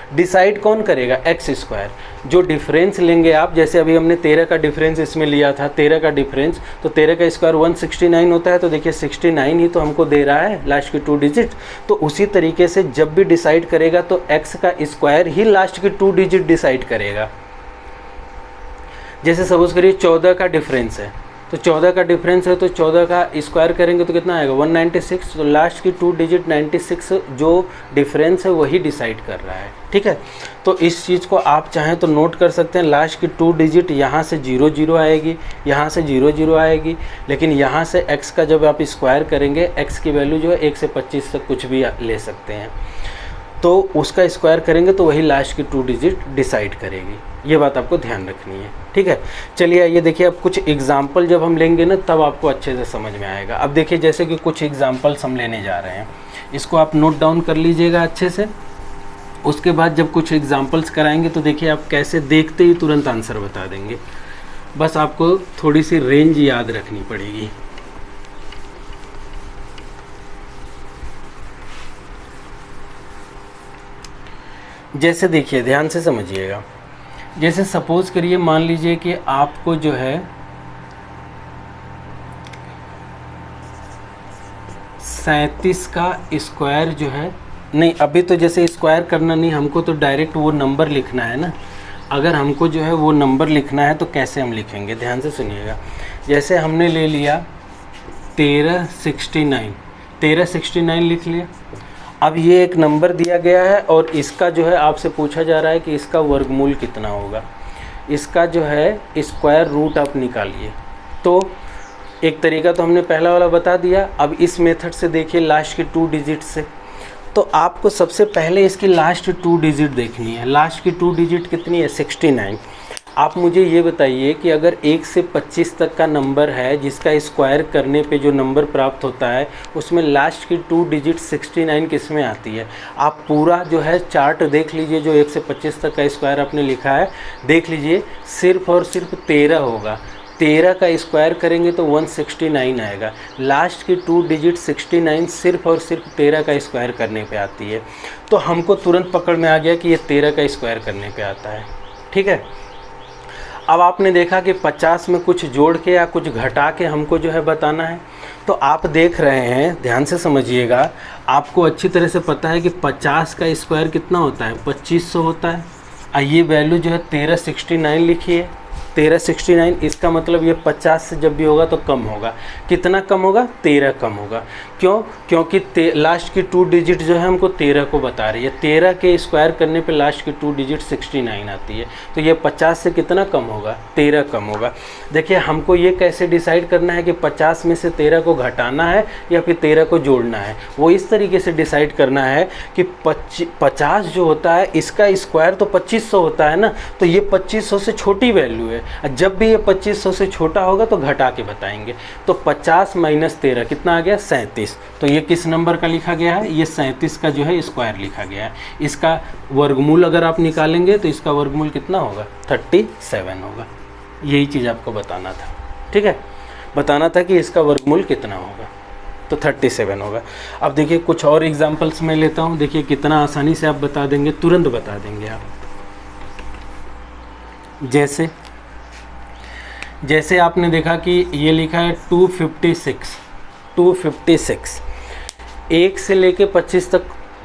डिसाइड कौन करेगा, एक्स स्क्वायर। जो डिफरेंस लेंगे आप, जैसे अभी हमने 13 का डिफरेंस इसमें लिया था, 13 का डिफरेंस, तो 13 का स्क्वायर 169 होता है। तो देखिए 69 ही तो हमको दे रहा है लास्ट की 2 डिजिट। तो उसी तरीके से जब भी डिसाइड करेगा तो एक्स का स्क्वायर ही लास्ट की 2 डिजिट डिसाइड करेगा। जैसे सपोज करिए 14 का डिफरेंस है, तो 14 का डिफरेंस है तो 14 का स्क्वायर करेंगे तो कितना आएगा, 196। तो लास्ट की 2 डिजिट 96 जो डिफरेंस है वही डिसाइड कर रहा है, ठीक है। तो इस चीज़ को आप चाहें तो नोट कर सकते हैं। लास्ट की 2 डिजिट यहाँ से 0 0 आएगी, यहाँ से 0 0 आएगी, लेकिन यहाँ से x का जब आप स्क्वायर करेंगे x की वैल्यू जो है 1 से 25 तक कुछ भी ले सकते हैं, तो उसका स्क्वायर करेंगे तो वही लास्ट की 2 डिजिट डिसाइड करेगी। ये बात आपको ध्यान रखनी है, ठीक है। चलिए आइए देखिए, अब कुछ एग्जाम्पल जब हम लेंगे ना तब आपको अच्छे से समझ में आएगा। अब देखिए जैसे कि कुछ एग्जाम्पल्स हम लेने जा रहे हैं, इसको आप नोट डाउन कर लीजिएगा अच्छे से। उसके बाद जब कुछ एग्जाम्पल्स कराएंगे तो देखिए आप कैसे देखते ही तुरंत आंसर बता देंगे, बस आपको थोड़ी सी रेंज याद रखनी पड़ेगी। जैसे देखिए ध्यान से समझिएगा, जैसे सपोज करिए मान लीजिए कि आपको जो है 37 का स्क्वायर जो है, नहीं अभी तो जैसे स्क्वायर करना नहीं, हमको तो डायरेक्ट वो नंबर लिखना है ना। अगर हमको जो है वो नंबर लिखना है तो कैसे हम लिखेंगे, ध्यान से सुनिएगा। जैसे हमने ले लिया 1369 लिख लिया। अब ये एक नंबर दिया गया है और इसका जो है आपसे पूछा जा रहा है कि इसका वर्गमूल कितना होगा। इसका जो है स्क्वायर रूट आप निकालिए। तो एक तरीका तो हमने पहला वाला बता दिया। अब इस मेथड से देखिए लास्ट की 2 डिजिट से, तो आपको सबसे पहले इसकी लास्ट 2 डिजिट देखनी है। लास्ट की 2 डिजिट कितनी है, 69। आप मुझे ये बताइए कि अगर 1 से 25 तक का नंबर है जिसका स्क्वायर करने पे जो नंबर प्राप्त होता है उसमें लास्ट की 2 डिजिट 69 किस में आती है। आप पूरा जो है चार्ट देख लीजिए, जो 1 से 25 तक का स्क्वायर आपने लिखा है देख लीजिए, सिर्फ और सिर्फ 13 होगा। 13 का स्क्वायर करेंगे तो 169 आएगा। लास्ट की 2 डिजिट 69 सिर्फ और सिर्फ 13 का स्क्वायर करने पे आती है। तो हमको तुरंत पकड़ में आ गया कि ये 13 का स्क्वायर करने पे आता है, ठीक है। अब आपने देखा कि 50 में कुछ जोड़ के या कुछ घटा के हमको जो है बताना है। तो आप देख रहे हैं, ध्यान से समझिएगा, आपको अच्छी तरह से पता है कि 50 का स्क्वायर कितना होता है, 2500 होता है। ये वैल्यू जो है 1369 लिखी है, 1369, इसका मतलब ये 50 से जब भी होगा तो कम होगा। कितना कम होगा? 13 कम होगा। क्यों? क्योंकि लास्ट की 2 डिजिट जो है हमको 13 को बता रही है। 13 के स्क्वायर करने पे लास्ट की 2 डिजिट 69 आती है। तो ये 50 से कितना कम होगा? 13 कम होगा। देखिए हमको ये कैसे डिसाइड करना है कि 50 में से 13 को घटाना है या फिर 13 को जोड़ना है। वो इस तरीके से डिसाइड करना है कि 50 जो होता है इसका स्क्वायर तो 2500 होता है ना, तो ये 2500 से छोटी वैल्यू है। जब भी ये 2500 से छोटा होगा तो घटा के बताएंगे। तो 50 माइनस 13 कितना आ गया? 37। तो ये किस नंबर का लिखा गया है? ये 37 का जो है स्क्वायर लिखा गया है। इसका वर्गमूल अगर आप निकालेंगे तो इसका वर्गमूल कितना होगा? 37 होगा। यही चीज़ आपको बताना था, ठीक है, बताना था कि इसका वर्गमूल कितना होगा। तो 37 होगा। अब देखिए कुछ और एग्जांपल्स मैं लेता हूँ। देखिए कितना आसानी से आप बता देंगे, तुरंत बता देंगे आप। जैसे आपने देखा कि ये लिखा है 256। 1 से लेके 25 तक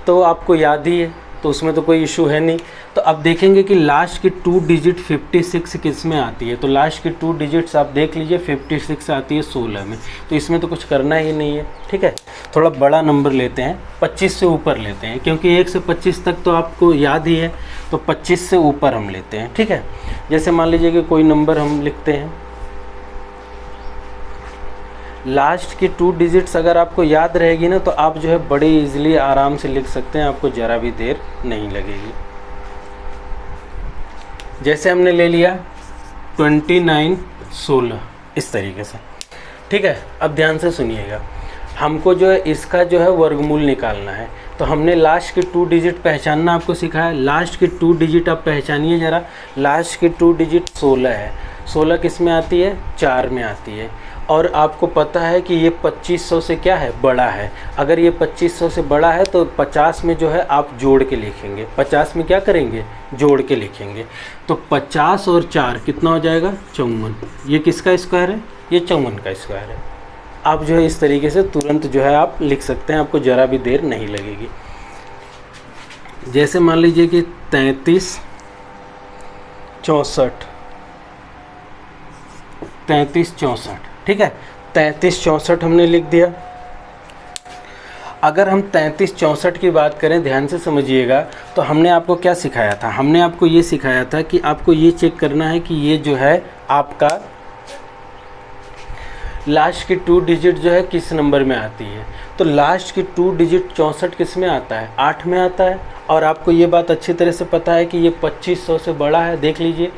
तो आपको याद ही है, तो उसमें तो कोई इशू है नहीं। तो अब देखेंगे कि लास्ट की 2 डिजिट 56 किस में आती है। तो लास्ट की 2 डिजिट्स आप देख लीजिए, 56 आती है 16 में। तो इसमें तो कुछ करना ही नहीं है, ठीक है। थोड़ा बड़ा नंबर लेते हैं, 25 से ऊपर लेते हैं, क्योंकि 1 से 25 तक तो आपको याद ही है। तो 25 से ऊपर हम लेते हैं, ठीक है। जैसे मान लीजिए कि कोई नंबर हम लिखते हैं, लास्ट की 2 डिजिट्स अगर आपको याद रहेगी ना तो आप जो है बड़े इजीली आराम से लिख सकते हैं, आपको ज़रा भी देर नहीं लगेगी। जैसे हमने ले लिया 2916 इस तरीके से, ठीक है। अब ध्यान से सुनिएगा, हमको जो है इसका जो है वर्गमूल निकालना है। तो हमने लास्ट की 2 डिजिट पहचानना आपको सिखाया। लास्ट की 2 डिजिट आप पहचानिए ज़रा। लास्ट की 2 डिजिट 16 है। 16 किस में आती है? 4 में आती है। और आपको पता है कि ये 2500 से क्या है? बड़ा है। अगर ये 2500 से बड़ा है तो 50 में जो है आप जोड़ के लिखेंगे। 50 में क्या करेंगे? जोड़ के लिखेंगे। तो 50 और 4 कितना हो जाएगा? 54। ये किसका स्क्वायर है? ये 54 का स्क्वायर है। आप जो है इस तरीके से तुरंत जो है आप लिख सकते हैं, आपको ज़रा भी देर नहीं लगेगी। जैसे मान लीजिए कि 33 64, ठीक है। 33 64 हमने लिख दिया। अगर हम 33 64 की बात करें, ध्यान से समझिएगा, तो हमने आपको क्या सिखाया था? हमने आपको ये सिखाया था कि आपको ये चेक करना है कि ये जो है आपका लास्ट की 2 डिजिट जो है किस नंबर में आती है। तो लास्ट की 2 डिजिट 64 किस में आता है? 8 में आता है। और आपको ये बात अच्छी तरह से पता है कि ये 2500 से बड़ा है। देख लीजिए,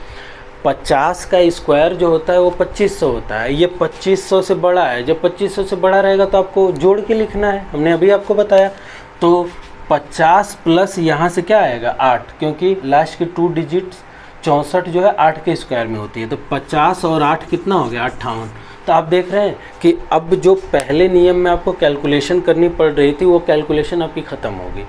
50 का स्क्वायर जो होता है वो 2500 होता है। ये 2500 से बड़ा है। जब 2500 से बड़ा रहेगा तो आपको जोड़ के लिखना है, हमने अभी आपको बताया। तो 50 प्लस यहाँ से क्या आएगा? 8, क्योंकि लास्ट की 2 डिजिट 64 जो है 8 के स्क्वायर में होती है। तो 50 और 8 कितना हो गया? 58। तो आप देख रहे हैं कि अब जो पहले नियम में आपको कैलकुलेशन करनी पड़ रही थी वो कैलकुलेशन आपकी ख़त्म होगी।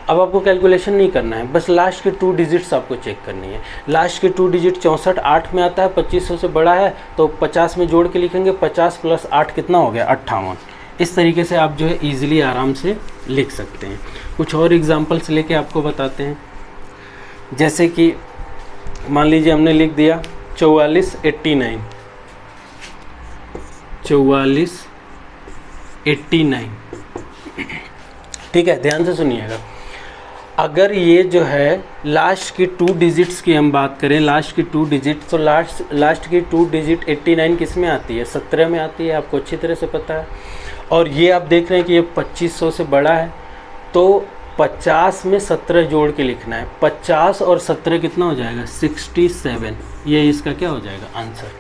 अब आपको कैलकुलेशन नहीं करना है, बस लास्ट के 2 डिजिट्स आपको चेक करनी है। लास्ट के 2 डिजिट 64 8 में आता है, 2500 से बड़ा है, तो 50 में जोड़ के लिखेंगे। 50 प्लस 8 कितना हो गया? 58। इस तरीके से आप जो है ईजिली आराम से लिख सकते हैं। कुछ और एग्जांपल्स लेके आपको बताते हैं। जैसे कि मान लीजिए हमने लिख दिया 4489, 4489, ठीक है। ध्यान से सुनिएगा, अगर ये जो है लास्ट की 2 डिजिट्स की हम बात करें, लास्ट की 2 डिजिट, तो लास्ट की 2 डिजिट 89 किस में आती है? 17 में आती है, आपको अच्छी तरह से पता है। और ये आप देख रहे हैं कि ये 2500 से बड़ा है, तो 50 में 17 जोड़ के लिखना है। 50 और 17 कितना हो जाएगा? 67। ये इसका क्या हो जाएगा? आंसर।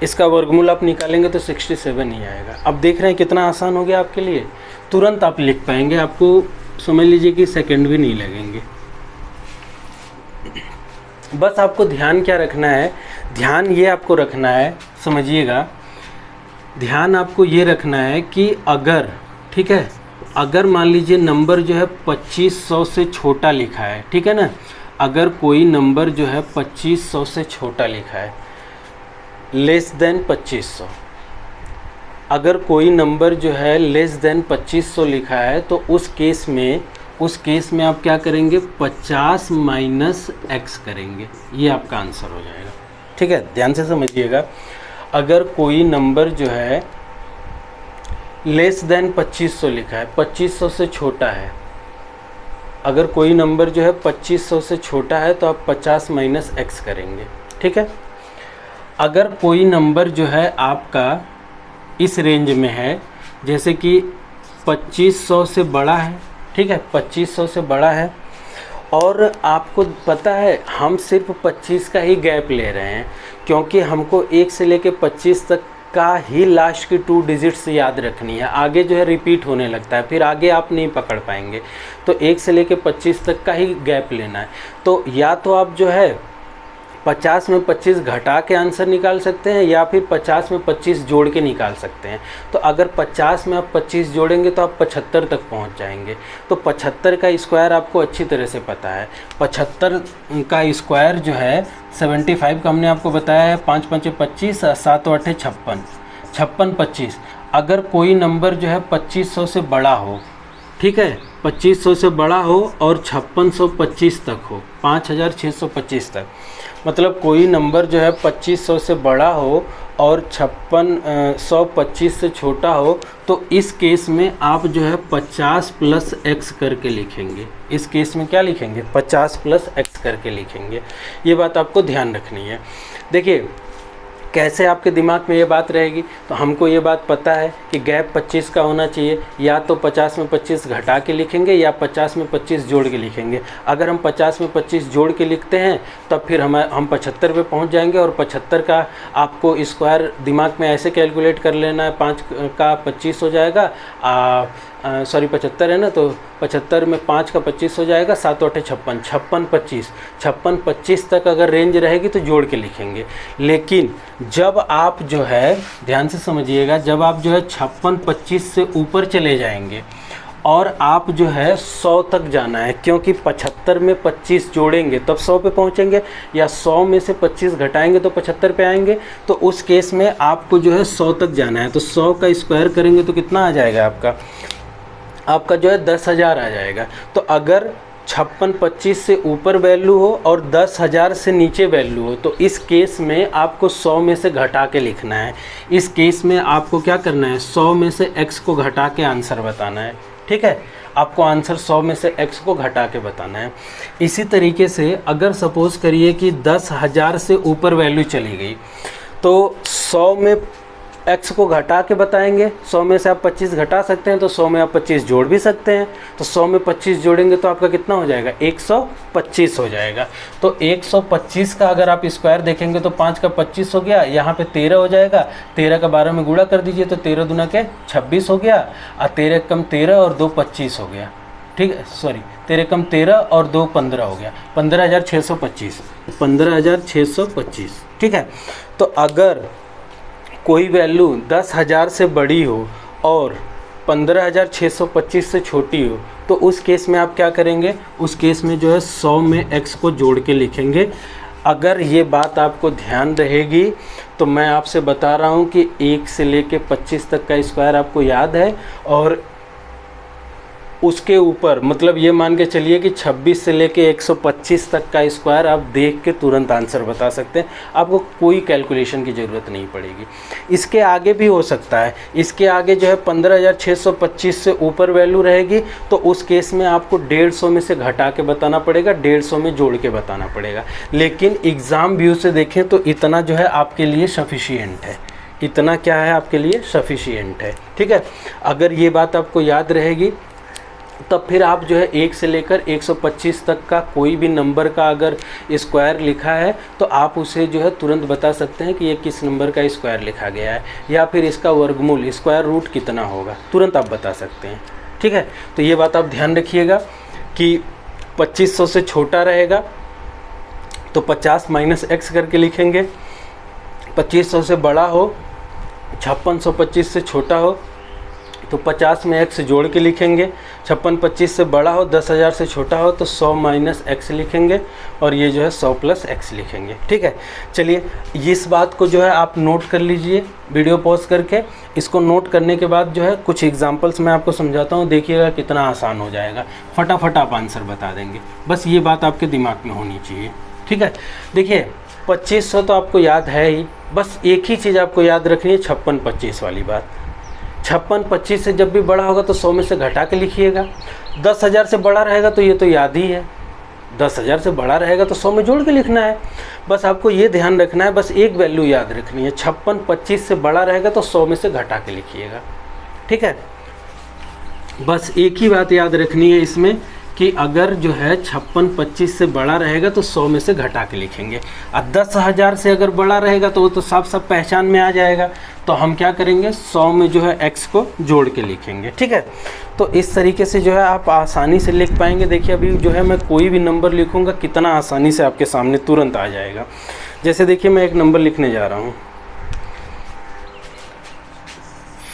इसका वर्गमूल आप निकालेंगे तो 67 ही आएगा। अब देख रहे हैं कितना आसान हो गया आपके लिए, तुरंत आप लिख पाएंगे, आपको समझ लीजिए कि सेकंड भी नहीं लगेंगे। बस आपको ध्यान क्या रखना है? ध्यान ये आपको रखना है, समझिएगा, ध्यान आपको ये रखना है कि अगर, ठीक है, अगर मान लीजिए नंबर जो है 2500 से छोटा लिखा है, ठीक है ना, अगर कोई नंबर जो है 2500 से छोटा लिखा है, लेस देन 2500, अगर कोई नंबर जो है लेस देन 2500 लिखा है, तो उस केस में आप क्या करेंगे? 50 माइनस x करेंगे। ये आपका आंसर हो जाएगा। ठीक है, ध्यान से समझिएगा। अगर कोई नंबर जो है लेस देन 2500 लिखा है, 2500 से छोटा है, अगर कोई नंबर जो है 2500 से छोटा है तो आप 50 माइनस एक्स करेंगे, ठीक है। अगर कोई नंबर जो है आपका इस रेंज में है, जैसे कि 2500 से बड़ा है, ठीक है, 2500 से बड़ा है, और आपको पता है हम सिर्फ 25 का ही गैप ले रहे हैं, क्योंकि हमको 1 से लेके 25 तक का ही लास्ट की 2 डिजिट्स याद रखनी है। आगे जो है रिपीट होने लगता है, फिर आगे आप नहीं पकड़ पाएंगे। तो 1 से लेके 25 तक का ही गैप लेना है। तो या तो आप जो है 50 में 25 घटा के आंसर निकाल सकते हैं, या फिर 50 में 25 जोड़ के निकाल सकते हैं। तो अगर 50 में आप 25 जोड़ेंगे तो आप 75 तक पहुंच जाएंगे। तो 75 का स्क्वायर आपको अच्छी तरह से पता है। 75 का स्क्वायर जो है 75 का हमने आपको बताया है, 5 5 25, 7 8 56, 56 25। अगर कोई नंबर जो है 2500 से बड़ा हो, ठीक है, 2500 से बड़ा हो और 5625 तक हो, 5625 तक, मतलब कोई नंबर जो है 2500 से बड़ा हो और 5625 से छोटा हो, तो इस केस में आप जो है 50 प्लस एक्स करके लिखेंगे। इस केस में क्या लिखेंगे? 50 प्लस एक्स करके लिखेंगे। ये बात आपको ध्यान रखनी है। देखिए कैसे आपके दिमाग में ये बात रहेगी, तो हमको ये बात पता है कि गैप 25 का होना चाहिए, या तो 50 में 25 घटा के लिखेंगे या 50 में 25 जोड़ के लिखेंगे। अगर हम 50 में 25 जोड़ के लिखते हैं तब फिर हम 75 पे पहुंच जाएंगे, और 75 का आपको स्क्वायर दिमाग में ऐसे कैलकुलेट कर लेना है, 5 का 25 हो जाएगा, सॉरी 75 है ना, तो 75 में 5 का 25 हो जाएगा, 7 8 56, 56 25, 56 25 तक अगर रेंज रहेगी तो जोड़ के लिखेंगे। लेकिन जब आप जो है, ध्यान से समझिएगा, जब आप जो है 56 25 से ऊपर चले जाएंगे और आप जो है 100 तक जाना है, क्योंकि 75 में 25 जोड़ेंगे तब 100 पे पहुंचेंगे, या 100 में से 25 घटाएंगे तो 75 पे आएंगे। तो उस केस में आपको जो है 100 तक जाना है, तो 100 का स्क्वायर करेंगे तो कितना आ जाएगा आपका जो है 10,000 आ जाएगा। तो अगर 56 25 से ऊपर वैल्यू हो और 10,000 से नीचे वैल्यू हो, तो इस केस में आपको 100 में से घटा के लिखना है। इस केस में आपको क्या करना है? 100 में से x को घटा के आंसर बताना है, ठीक है। आपको आंसर 100 में से x को घटा के बताना है। इसी तरीके से अगर सपोज करिए कि 10,000 से ऊपर वैल्यू चली गई, तो 100 में x को घटा के बताएंगे। 100 में से आप 25 घटा सकते हैं, तो 100 में आप 25 जोड़ भी सकते हैं। तो 100 में 25 जोड़ेंगे तो आपका कितना हो जाएगा? 125 हो जाएगा। तो 125 का अगर आप स्क्वायर देखेंगे तो 5 का 25 हो गया, यहाँ पे 13 हो जाएगा। 13 का 12 में गुणा कर दीजिए तो 13 दूना के 26 हो गया, और 13 कम 13 और 2 25 हो गया, ठीक है, सॉरी 13 कम 13 और 2 15 हो गया, 15,625, 15,625, ठीक है। तो अगर कोई वैल्यू 10,000 से बड़ी हो और 15,625 से छोटी हो, तो उस केस में आप क्या करेंगे? उस केस में जो है 100 में x को जोड़ के लिखेंगे। अगर ये बात आपको ध्यान रहेगी तो मैं आपसे बता रहा हूँ कि 1 से लेके 25 तक का स्क्वायर आपको याद है, और उसके ऊपर मतलब ये मान के चलिए कि 26 से लेके 125 तक का स्क्वायर आप देख के तुरंत आंसर बता सकते हैं। आपको कोई कैलकुलेशन की ज़रूरत नहीं पड़ेगी। इसके आगे भी हो सकता है, इसके आगे जो है 15,625 से ऊपर वैल्यू रहेगी, तो उस केस में आपको 150 में से घटा के बताना पड़ेगा, 150 में जोड़ के बताना पड़ेगा। लेकिन एग्ज़ाम व्यू से देखें तो इतना जो है आपके लिए सफिशिएंट है, इतना क्या है आपके लिए? सफिशिएंट है, ठीक है। अगर ये बात आपको याद रहेगी तब फिर आप जो है 1 से लेकर 125 तक का कोई भी नंबर का अगर स्क्वायर लिखा है तो आप उसे जो है तुरंत बता सकते हैं कि ये किस नंबर का स्क्वायर लिखा गया है, या फिर इसका वर्गमूल स्क्वायर रूट कितना होगा, तुरंत आप बता सकते हैं, ठीक है। तो ये बात आप ध्यान रखिएगा कि 2500 से छोटा रहेगा तो 50 माइनस एक्स करके लिखेंगे। 2500 से बड़ा हो, 5625 से छोटा हो तो 50 में x जोड़ के लिखेंगे। 56 25 से बड़ा हो, 10,000 से छोटा हो तो 100 माइनस एक्स लिखेंगे, और ये जो है 100 प्लस एक्स लिखेंगे, ठीक है। चलिए इस बात को जो है आप नोट कर लीजिए वीडियो पॉज करके। इसको नोट करने के बाद जो है कुछ एग्जांपल्स मैं आपको समझाता हूँ, देखिएगा कितना आसान हो जाएगा, फटाफट आप आंसर बता देंगे। बस ये बात आपके दिमाग में होनी चाहिए, ठीक है। देखिए 2500 तो आपको याद है ही, बस एक ही चीज़ आपको याद रखनी है, 56-25 वाली बात। 56-25 से जब भी बड़ा होगा तो 100 में से घटा के लिखिएगा। 10,000 से बड़ा रहेगा तो ये तो याद ही है, 10,000 से बड़ा रहेगा तो 100 में जोड़ के लिखना है। बस आपको ये ध्यान रखना है, बस एक वैल्यू याद रखनी है, 56-25 से बड़ा रहेगा तो 100 में से घटा के लिखिएगा, ठीक है। बस एक ही बात याद रखनी है इसमें कि अगर जो है 56-25 से बड़ा रहेगा तो 100 में से घटा के लिखेंगे। अब 10,000 से अगर बड़ा रहेगा तो वो तो साफ साफ पहचान में आ जाएगा, तो हम क्या करेंगे 100 में जो है x को जोड़ के लिखेंगे, ठीक है। तो इस तरीके से जो है आप आसानी से लिख पाएंगे। देखिए अभी जो है मैं कोई भी नंबर लिखूंगा कितना आसानी से आपके सामने तुरंत आ जाएगा। जैसे देखिए मैं एक नंबर लिखने जा रहा हूँ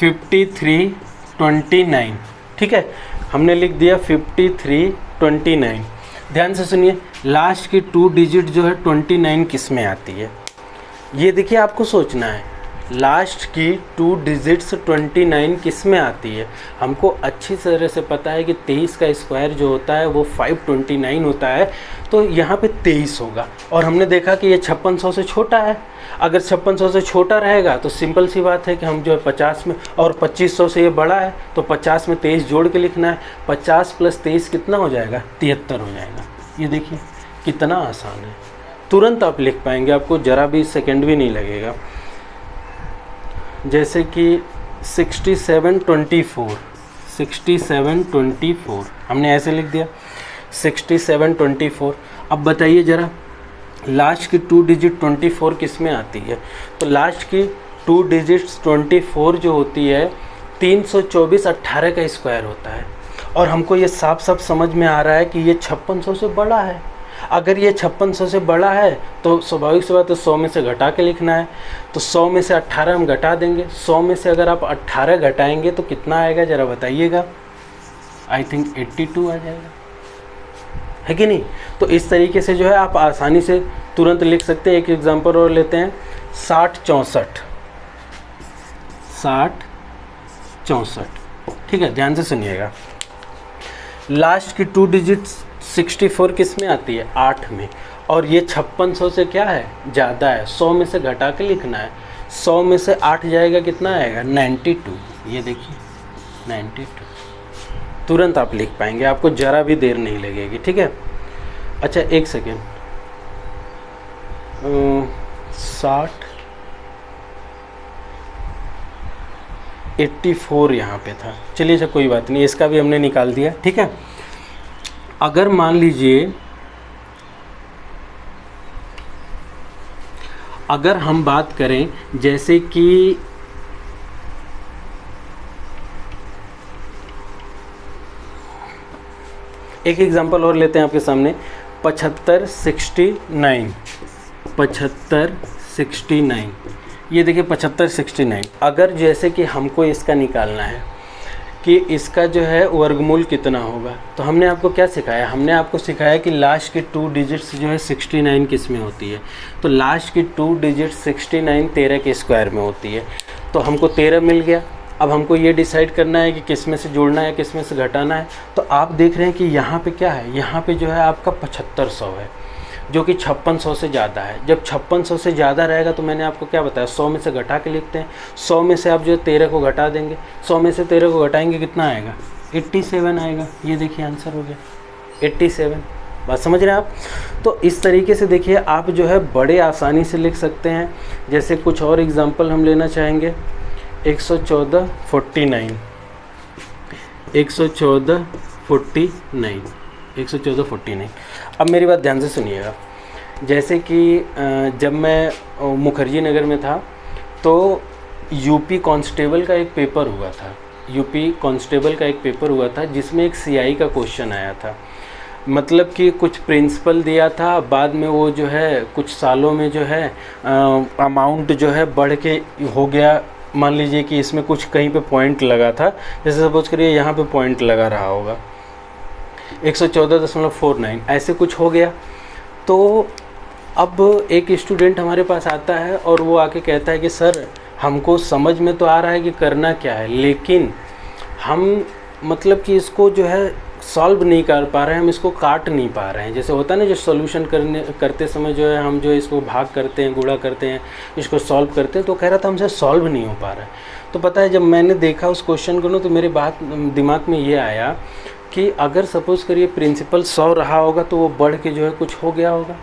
5329, ठीक है, हमने लिख दिया 5329। ध्यान से सुनिए, लास्ट की 2 डिजिट जो है 29 किस में आती है, ये देखिए आपको सोचना है। लास्ट की 2 डिजिट्स 29 किस में आती है। हमको अच्छी तरह से पता है कि 23 का स्क्वायर जो होता है वो 529 होता है, तो यहाँ पे 23 होगा। और हमने देखा कि ये 5600 से छोटा है। अगर 5600 से छोटा रहेगा तो सिंपल सी बात है कि हम जो है 50 में, और 2500 से ये बड़ा है तो 50 में 23 जोड़ के लिखना है। 50 + 23 कितना हो जाएगा, 73 हो जाएगा। ये देखिए कितना आसान है, तुरंत आप लिख पाएंगे, आपको ज़रा भी सेकंड भी नहीं लगेगा। जैसे कि 6724 हमने ऐसे लिख दिया 6724। अब बताइए ज़रा, लास्ट की 2 डिजिट 24 किस में आती है। तो लास्ट की 2 डिजिट्स 24 जो होती है 324 18 का स्क्वायर होता है। और हमको ये साफ साफ समझ में आ रहा है कि ये 5600 से बड़ा है। अगर ये 5600 से बड़ा है तो स्वाभाविक सी बात है 100 में से घटा के लिखना है। तो 100 में से 18 हम घटा देंगे। 100 में से अगर आप 18 घटाएंगे तो कितना आएगा ज़रा बताइएगा। आई थिंक 82 आ जाएगा, है कि नहीं। तो इस तरीके से जो है आप आसानी से तुरंत लिख सकते हैं। एक एग्जांपल और लेते हैं 6064, ठीक है, ध्यान से सुनिएगा। लास्ट की 2 डिजिट्स 64 किस में आती है, 8 में। और ये 5600 से क्या है, ज़्यादा है, 100 में से घटा के लिखना है। 100 में से 8 जाएगा, कितना आएगा 92। ये देखिए 92, तुरंत आप लिख पाएंगे, आपको ज़रा भी देर नहीं लगेगी, ठीक है। अच्छा एक सेकेंड, 84 यहाँ पे था। चलिए अच्छा कोई बात नहीं, इसका भी हमने निकाल दिया, ठीक है। अगर मान लीजिए, अगर हम बात करें जैसे कि एक एग्जांपल और लेते हैं आपके सामने 7569। ये देखिए 7569। अगर जैसे कि हमको इसका निकालना है कि इसका जो है वर्गमूल कितना होगा, तो हमने आपको क्या सिखाया, हमने आपको सिखाया कि लास्ट की 2 डिजिट्स जो है 69 किस में होती है। तो लास्ट की 2 डिजिट 69 13 के स्क्वायर में होती है। तो हमको 13 मिल गया। अब हमको ये डिसाइड करना है कि किस में से जोड़ना है, किस में से घटाना है। तो आप देख रहे हैं कि यहाँ पे क्या है, यहाँ पे जो है आपका 7500 है, जो कि 5600 से ज़्यादा है। जब 5600 से ज़्यादा रहेगा तो मैंने आपको क्या बताया, 100 में से घटा के लिखते हैं। 100 में से आप जो 13 को घटा देंगे, 100 में से 13 को घटाएंगे, कितना आएगा 87 आएगा। ये देखिए आंसर हो गया 87। बात समझ रहे हैं आप। तो इस तरीके से देखिए आप जो है बड़े आसानी से लिख सकते हैं। जैसे कुछ और एग्जाम्पल हम लेना चाहेंगे, 11449। अब मेरी बात ध्यान से सुनिएगा। जैसे कि जब मैं मुखर्जी नगर में था तो यूपी कांस्टेबल का एक पेपर हुआ था, जिसमें एक सीआई का क्वेश्चन आया था। मतलब कि कुछ प्रिंसिपल दिया था, बाद में वो जो है कुछ सालों में जो है अमाउंट जो है बढ़ के हो गया। मान लीजिए कि इसमें कुछ कहीं पे पॉइंट लगा था, जैसे सपोज करिए यहाँ पे पॉइंट लगा रहा होगा 114.49, ऐसे कुछ हो गया। तो अब एक स्टूडेंट हमारे पास आता है और वो आके कहता है कि सर हमको समझ में तो आ रहा है कि करना क्या है, लेकिन हम मतलब कि इसको जो है सॉल्व नहीं कर पा रहे हैं, हम इसको काट नहीं पा रहे हैं। जैसे होता है ना, जो सॉल्यूशन करते समय जो है हम जो इसको भाग करते हैं, गुणा करते हैं, इसको सॉल्व करते हैं, तो कह रहा था हमसे सॉल्व नहीं हो पा रहा है। तो पता है, जब मैंने देखा उस क्वेश्चन को ना, तो मेरे दिमाग में ये आया कि अगर सपोज़ करिए प्रिंसिपल 100 रहा होगा तो वो बढ़ के जो है कुछ हो गया होगा,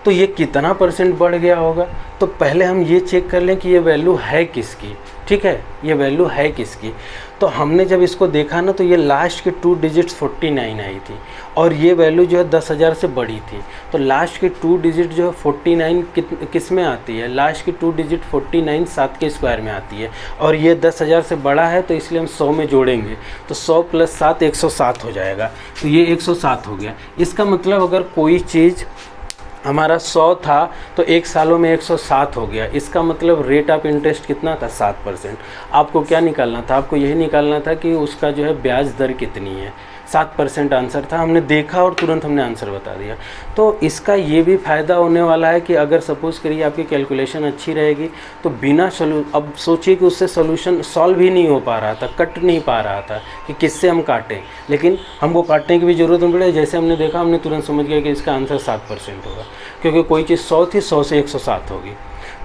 तो ये कितना % बढ़ गया होगा। तो पहले हम ये चेक कर लें कि ये वैल्यू है किसकी, ठीक है, ये वैल्यू है किसकी। तो हमने जब इसको देखा ना, तो ये लास्ट के 2 डिजिट्स 49 आई थी और ये वैल्यू जो है 10,000 से बड़ी थी। तो लास्ट के 2 डिजिट जो है 49 किस में आती है, लास्ट की 2 डिजिट 49 7 के स्क्वायर में आती है, और ये 10,000 से बड़ा है, तो इसलिए हम 100 में जोड़ेंगे, तो 100 + 7 107 हो जाएगा। तो ये 107 हो गया। इसका मतलब अगर कोई चीज़ हमारा 100 था तो 1 सालों में 107 हो गया। इसका मतलब रेट ऑफ इंटरेस्ट कितना था, 7%। आपको क्या निकालना था, आपको यही निकालना था कि उसका जो है ब्याज दर कितनी है। 7% आंसर था। हमने देखा और तुरंत हमने आंसर बता दिया। तो इसका ये भी फ़ायदा होने वाला है कि अगर सपोज़ करिए आपकी कैलकुलेशन अच्छी रहेगी तो बिना अब सोचिए कि उससे सोल्यूशन सॉल्व ही नहीं हो पा रहा था, कट नहीं पा रहा था कि किससे हम काटें, लेकिन हमको काटने की भी ज़रूरत नहीं पड़ी। जैसे हमने देखा, हमने तुरंत समझ गया कि इसका आंसर 7% होगा, क्योंकि कोई चीज़ 100 थी, 100 से 107 होगी।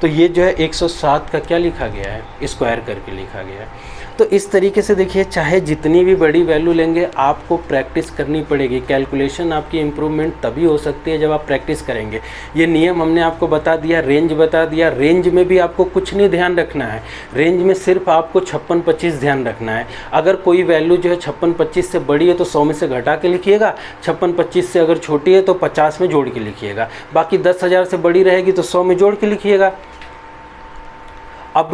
तो ये जो है 107 का क्या लिखा गया है, स्क्वायर करके लिखा गया है। तो इस तरीके से देखिए, चाहे जितनी भी बड़ी वैल्यू लेंगे, आपको प्रैक्टिस करनी पड़ेगी। कैलकुलेशन आपकी इम्प्रूवमेंट तभी हो सकती है जब आप प्रैक्टिस करेंगे। ये नियम हमने आपको बता दिया, रेंज बता दिया। रेंज में भी आपको कुछ नहीं ध्यान रखना है, रेंज में सिर्फ आपको 56-25 ध्यान रखना है। अगर कोई वैल्यू जो है 56-25 से बड़ी है तो 100 में से घटा के लिखिएगा, 56-25 से अगर छोटी है तो 50 में जोड़ के लिखिएगा, बाकी 10,000 से बड़ी रहेगी तो 100 में जोड़ के लिखिएगा। अब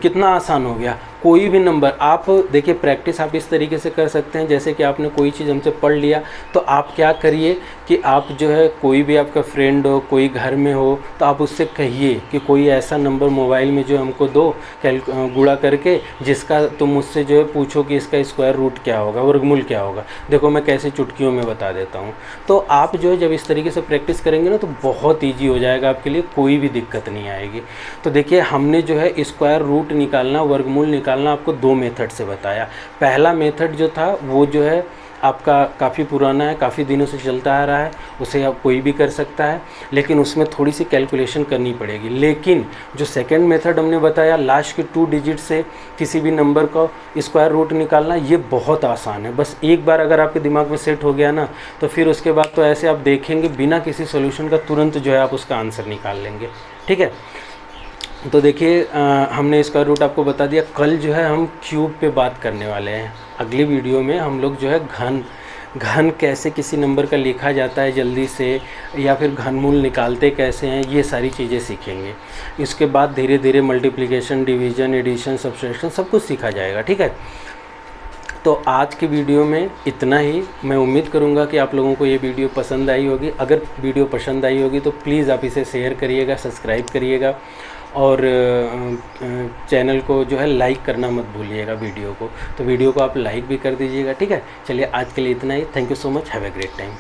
कितना आसान हो गया। कोई भी नंबर आप देखिए, प्रैक्टिस आप इस तरीके से कर सकते हैं, जैसे कि आपने कोई चीज़ हमसे पढ़ लिया, तो आप क्या करिए कि आप जो है, कोई भी आपका फ्रेंड हो, कोई घर में हो, तो आप उससे कहिए कि कोई ऐसा नंबर मोबाइल में जो हमको दो गुणा करके, जिसका तुम मुझसे जो है पूछो कि इसका स्क्वायर रूट क्या होगा, वर्गमूल क्या होगा। देखो मैं कैसे चुटकियों में बता देता हूँ। तो आप जो है जब इस तरीके से प्रैक्टिस करेंगे ना, तो बहुत ईजी हो जाएगा आपके लिए, कोई भी दिक्कत नहीं आएगी। तो देखिए, हमने जो है स्क्वायर रूट निकालना, वर्गमूल निकालना आपको 2 मेथड से बताया। पहला मेथड जो था वो जो है आपका काफ़ी पुराना है, काफ़ी दिनों से चलता आ रहा है, उसे आप कोई भी कर सकता है, लेकिन उसमें थोड़ी सी कैलकुलेशन करनी पड़ेगी। लेकिन जो सेकंड मेथड हमने बताया, लास्ट के 2 डिजिट से किसी भी नंबर का स्क्वायर रूट निकालना, ये बहुत आसान है। बस एक बार अगर आपके दिमाग में सेट हो गया ना, तो फिर उसके बाद तो ऐसे आप देखेंगे बिना किसी सोल्यूशन का तुरंत जो है आप उसका आंसर निकाल लेंगे। ठीक है, तो देखिए, हमने इसका रूट आपको बता दिया। कल जो है हम क्यूब पे बात करने वाले हैं। अगली वीडियो में हम लोग जो है घन कैसे किसी नंबर का लिखा जाता है जल्दी से, या फिर घनमूल निकालते कैसे हैं, ये सारी चीज़ें सीखेंगे। इसके बाद धीरे धीरे मल्टीप्लिकेशन, डिवीज़न, एडिशन, सब्सट्रैक्शन सब कुछ सीखा जाएगा। ठीक है, तो आज की वीडियो में इतना ही। मैं उम्मीद करूंगा कि आप लोगों को ये वीडियो पसंद आई होगी। अगर वीडियो पसंद आई होगी तो प्लीज़ आप इसे शेयर करिएगा, सब्सक्राइब करिएगा, और चैनल को जो है लाइक करना मत भूलिएगा वीडियो को। तो वीडियो को आप लाइक भी कर दीजिएगा। ठीक है, चलिए आज के लिए इतना ही। Thank you so much, have a great time.